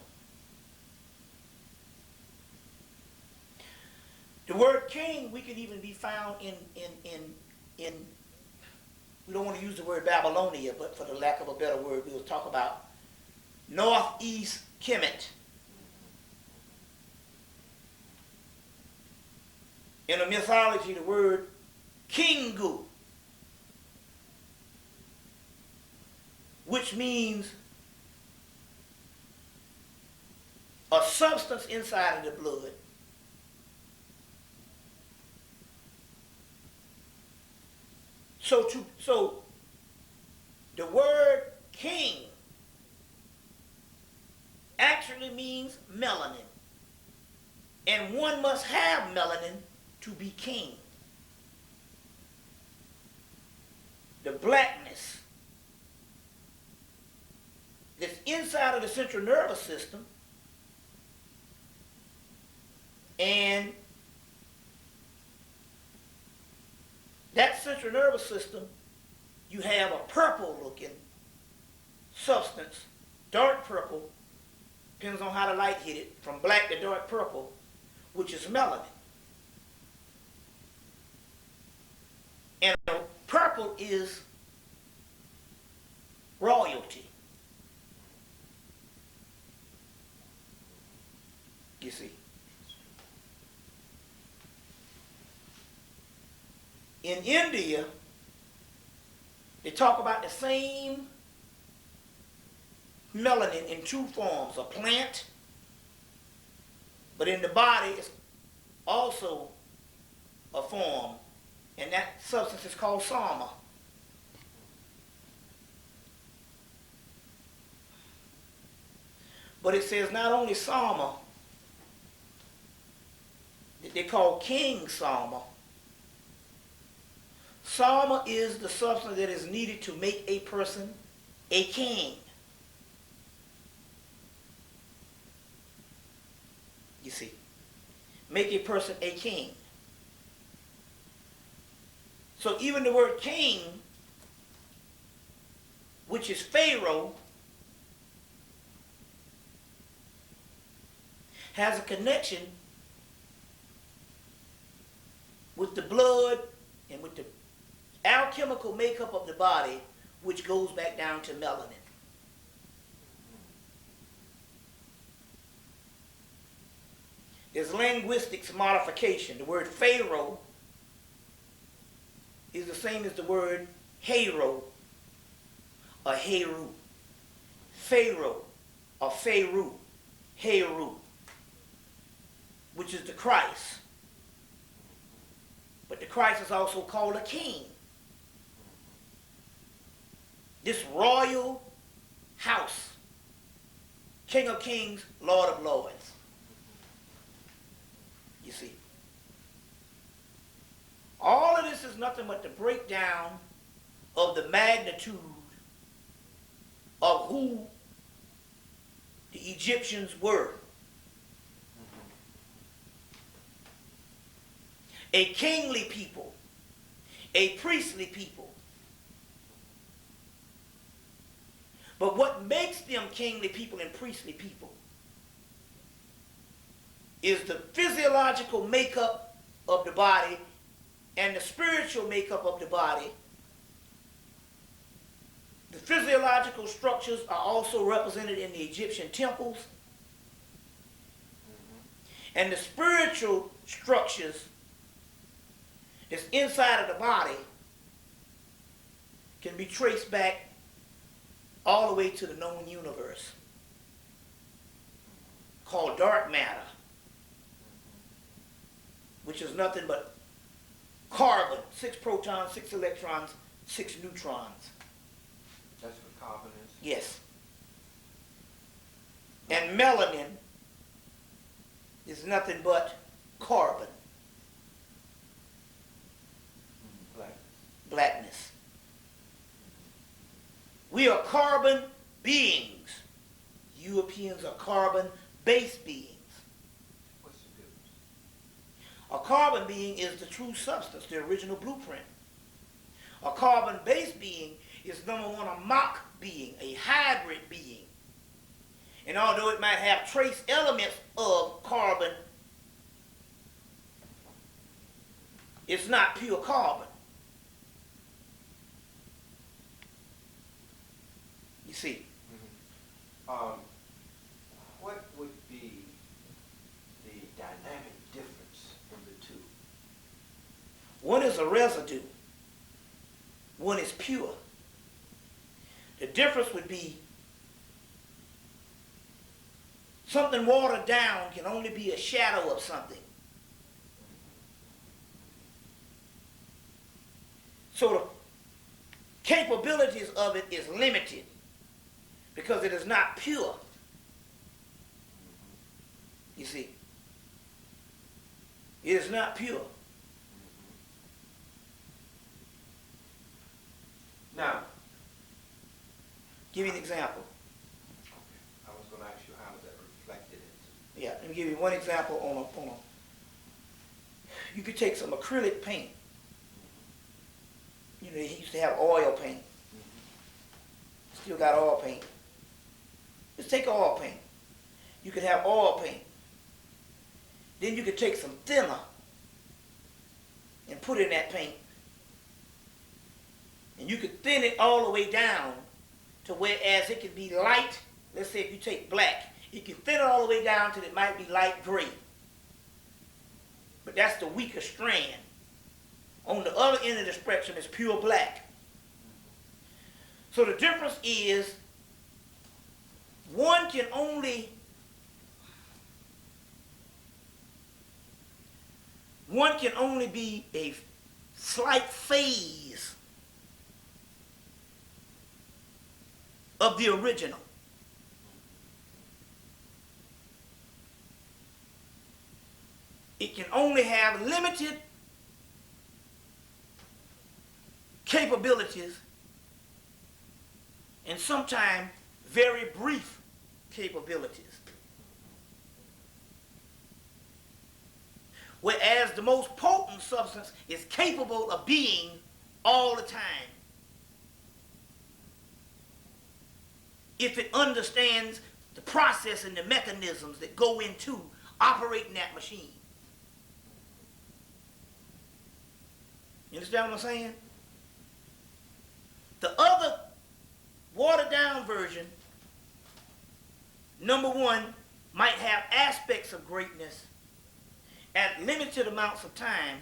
S2: The word king, we can even be found in we don't want to use the word Babylonia, but for the lack of a better word, we'll talk about northeast Kemet. In the mythology, the word Kingu, which means a substance inside of the blood. So the word king actually means melanin. And one must have melanin to be king. The blackness that's inside of the central nervous system, and that central nervous system, you have a purple looking substance, dark purple, depends on how the light hit it, from black to dark purple, which is melanin. And purple is royalty. You see. In India, they talk about the same melanin in two forms, a plant, but in the body it's also a form, and that substance is called sama. But it says not only sama, that they call king sama. Sama is the substance that is needed to make a person a king. You see, make a person a king. So even the word king, which is Pharaoh, has a connection with the blood and with the alchemical makeup of the body, which goes back down to melanin. There's linguistics modification. The word Pharaoh is the same as the word Hero or Heru. Pharaoh or Pharaoh, Heru, which is the Christ. But the Christ is also called a king. This royal house, King of Kings, Lord of Lords. You see. All of this is nothing but the breakdown of the magnitude of who the Egyptians were. A kingly people, a priestly people. But what makes them kingly people and priestly people is the physiological makeup of the body and the spiritual makeup of the body. The physiological structures are also represented in the Egyptian temples. And the spiritual structures that's inside of the body can be traced back all the way to the known universe called dark matter, which is nothing but carbon, 6 protons, 6 electrons, 6 neutrons.
S1: That's what carbon is?
S2: Yes. And melanin is nothing but carbon.
S1: Blackness.
S2: Blackness. We are carbon beings. Europeans are carbon-based beings.
S1: What's the difference?
S2: A carbon being is the true substance, the original blueprint. A carbon-based being is, number one, a mock being, a hybrid being. And although it might have trace elements of carbon, it's not pure carbon. You see?
S1: What would be the dynamic difference in the two?
S2: One is a residue. One is pure. The difference would be something watered down can only be a shadow of something. So the capabilities of it is limited because it is not pure. You see, it is not pure.
S1: Now,
S2: Give you an example.
S1: I was going to ask you how is that reflected into.
S2: Yeah, let me give you one example on a you could take some acrylic paint. You know, they used to have oil paint. Still got oil paint. Let's take oil paint. You could have oil paint. Then you could take some thinner and put in that paint. And you could thin it all the way down to whereas it could be light. Let's say if you take black, you can thin it all the way down till it might be light gray. But that's the weaker strand. On the other end of the spectrum is pure black. So the difference is one can only be a slight phase of the original. It can only have limited capabilities and sometimes very brief capabilities. Whereas the most potent substance is capable of being all the time if it understands the process and the mechanisms that go into operating that machine. You understand what I'm saying? The other watered down version, number one, might have aspects of greatness at limited amounts of time,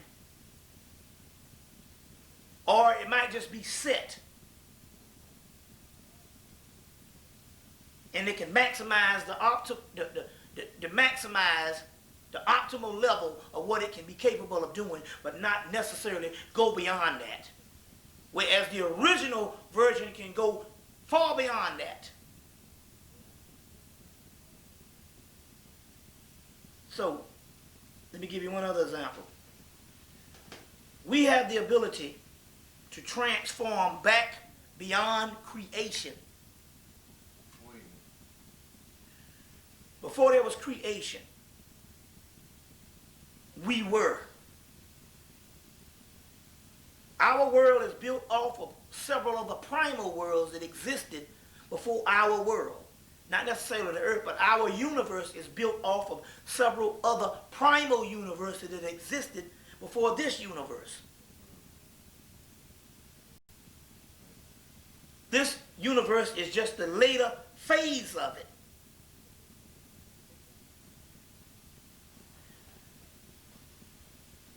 S2: or it might just be set. And it can maximize maximize the optimal level of what it can be capable of doing, but not necessarily go beyond that. Whereas the original version can go far beyond that. So, let me give you one other example. We have the ability to transform back beyond creation. Before there was creation, we were. Our world is built off of several of the primal worlds that existed before our world. Not necessarily the earth, but our universe is built off of several other primal universes that existed before this universe. This universe is just the later phase of it.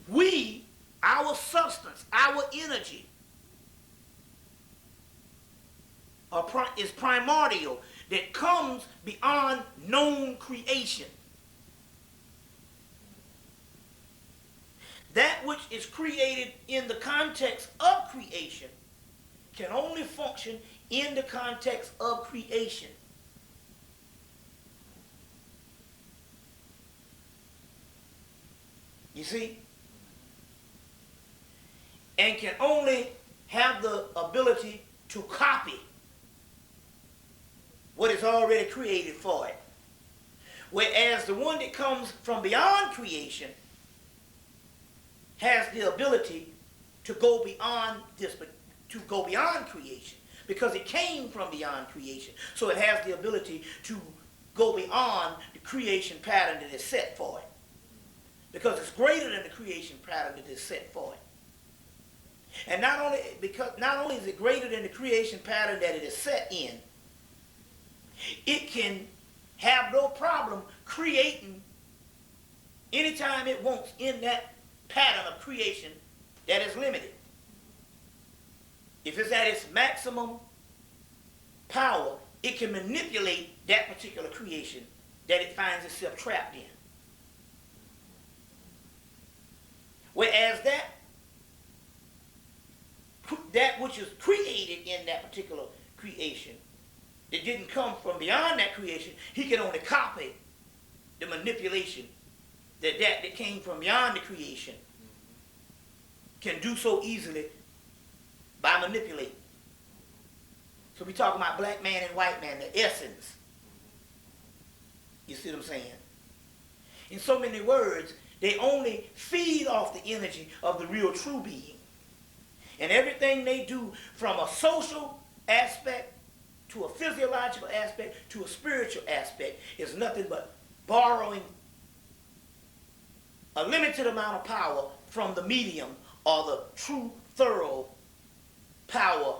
S2: We, our substance, our energy, is primordial, that comes beyond known creation. That which is created in the context of creation can only function in the context of creation. You see? And can only have the ability to copy what is already created for it. Whereas the one that comes from beyond creation has the ability to go beyond this, to go beyond creation, because it came from beyond creation. So it has the ability to go beyond the creation pattern that is set for it, because it's greater than the creation pattern that is set for it. And not only is it greater than the creation pattern that it is set in, it can have no problem creating anytime it wants in that pattern of creation that is limited. If it's at its maximum power, it can manipulate that particular creation that it finds itself trapped in. Whereas that which is created in that particular creation, that didn't come from beyond that creation, he can only copy the manipulation that came from beyond the creation can do so easily by manipulating. So we talking about black man and white man, the essence. You see what I'm saying? In so many words, they only feed off the energy of the real true being. And everything they do, from a social aspect to a physiological aspect to a spiritual aspect, is nothing but borrowing a limited amount of power from the medium or the true, thorough power,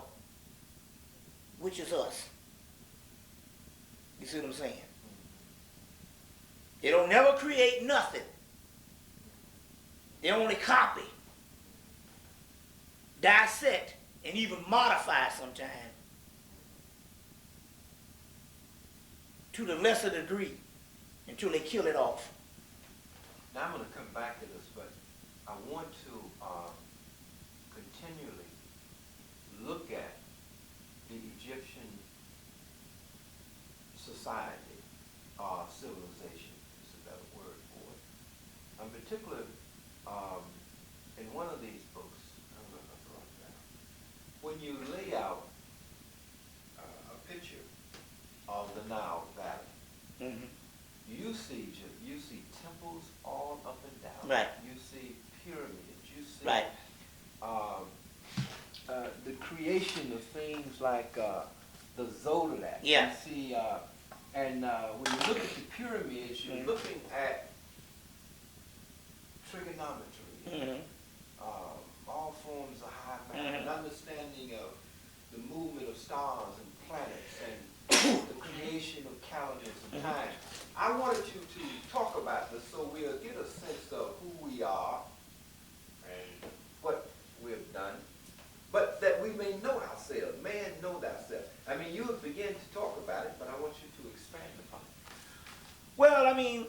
S2: which is us. You see what I'm saying? They don't never create nothing. They only copy, dissect, and even modify sometimes to the lesser degree until they kill it off.
S1: Now I'm going to come back to this, but I want to continually look at the Egyptian society or civilization, is a better word for it. In particular, in one of these books, I'm going to draw it down, when you lay out a picture of the Nile Valley, you see temples all up and down.
S2: Right.
S1: You see pyramids. You see
S2: right.
S1: The creation of things like the zodiac.
S2: Yeah.
S1: You see, and when you look at the pyramids, you're looking at trigonometry, all forms of high math, an understanding of the movement of stars and planets and the creation of calendars and time. I wanted you to talk about this so we'll get a sense of who we are and what we've done, but that we may know ourselves. Man, know thyself. I mean, you have begun to talk about it, but I want you to expand upon it.
S2: Well, I mean,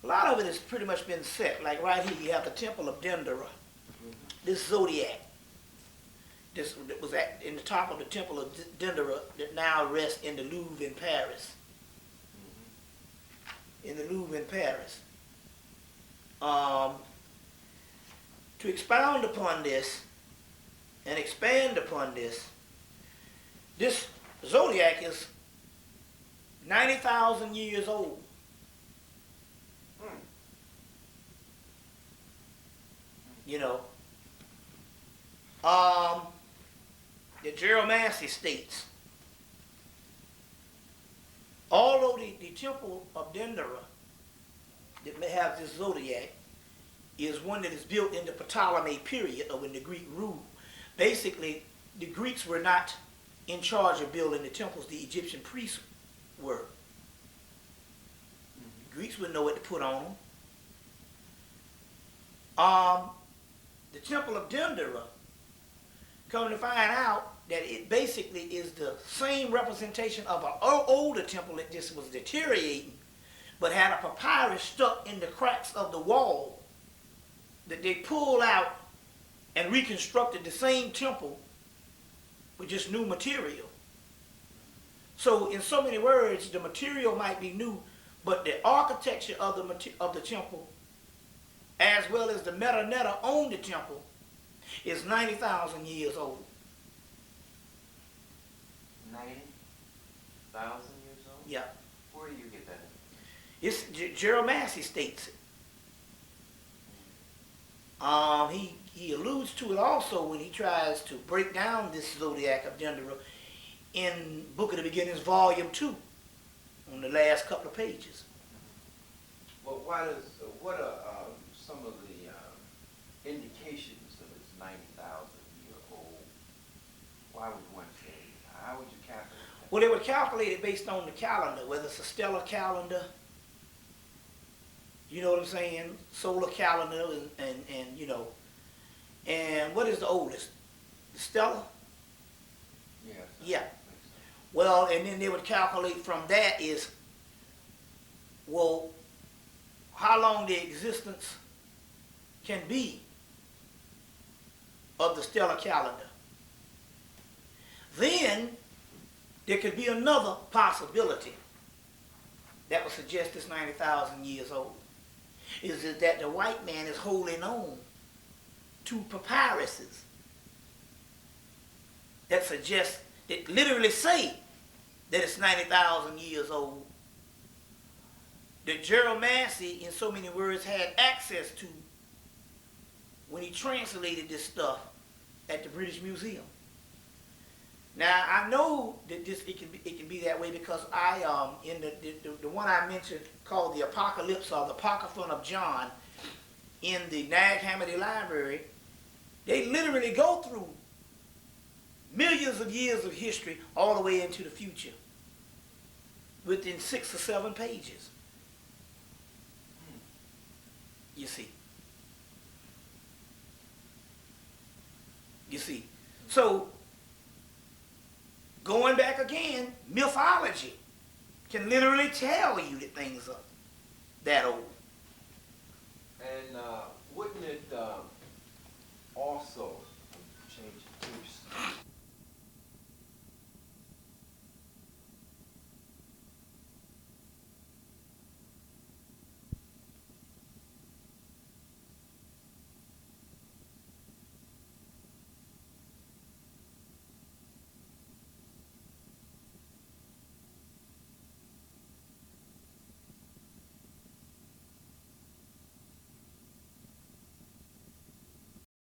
S2: a lot of it has pretty much been set. Like right here, you have the Temple of Dendera, this zodiac. This was in the top of the Temple of Dendera that now rests in the Louvre in Paris. In the Louvre in Paris. To expound upon this and expand upon this zodiac is 90,000 years old. You know, the geomancy states, although the Temple of Dendera that may have this zodiac is one that is built in the Ptolemy period of when the Greek ruled. Basically, the Greeks were not in charge of building the temples. The Egyptian priests were. The Greeks wouldn't know what to put on them. The Temple of Dendera, come to find out that it basically is the same representation of an older temple that just was deteriorating, but had a papyrus stuck in the cracks of the wall that they pulled out and reconstructed the same temple with just new material. So in so many words, the material might be new, but the architecture of the temple, as well as the metadata on the temple, is 90,000 years old.
S1: 90,000 years old?
S2: Yeah.
S1: Where do you get that?
S2: It's geomancy states it. He alludes to it also when he tries to break down this zodiac of Dendera in Book of the Beginnings, Volume 2, on the last couple of pages.
S1: Well, what are some of the indications that it's 90,000 year old? Why would one say? How would you calculate that?
S2: Well, they would calculate it based on the calendar, whether it's a stellar calendar, you know what I'm saying, solar calendar, and you know. And what is the oldest? The stellar?
S1: Yes.
S2: Yeah. Well, and then they would calculate from that is, well, how long the existence can be of the stellar calendar. Then there could be another possibility that would suggest it's 90,000 years old. Is that the white man is holding on to papyruses that suggest, that literally say that it's 90,000 years old. The geomancy, in so many words, had access to when he translated this stuff at the British Museum. Now I know that it can be that way because I in the one I mentioned called the Apocalypse or the Apocryphon of John in the Nag Hammadi Library, they literally go through millions of years of history all the way into the future within 6 or 7 pages. You see. So going back again, mythology can literally tell you that things are that old.
S1: And wouldn't it also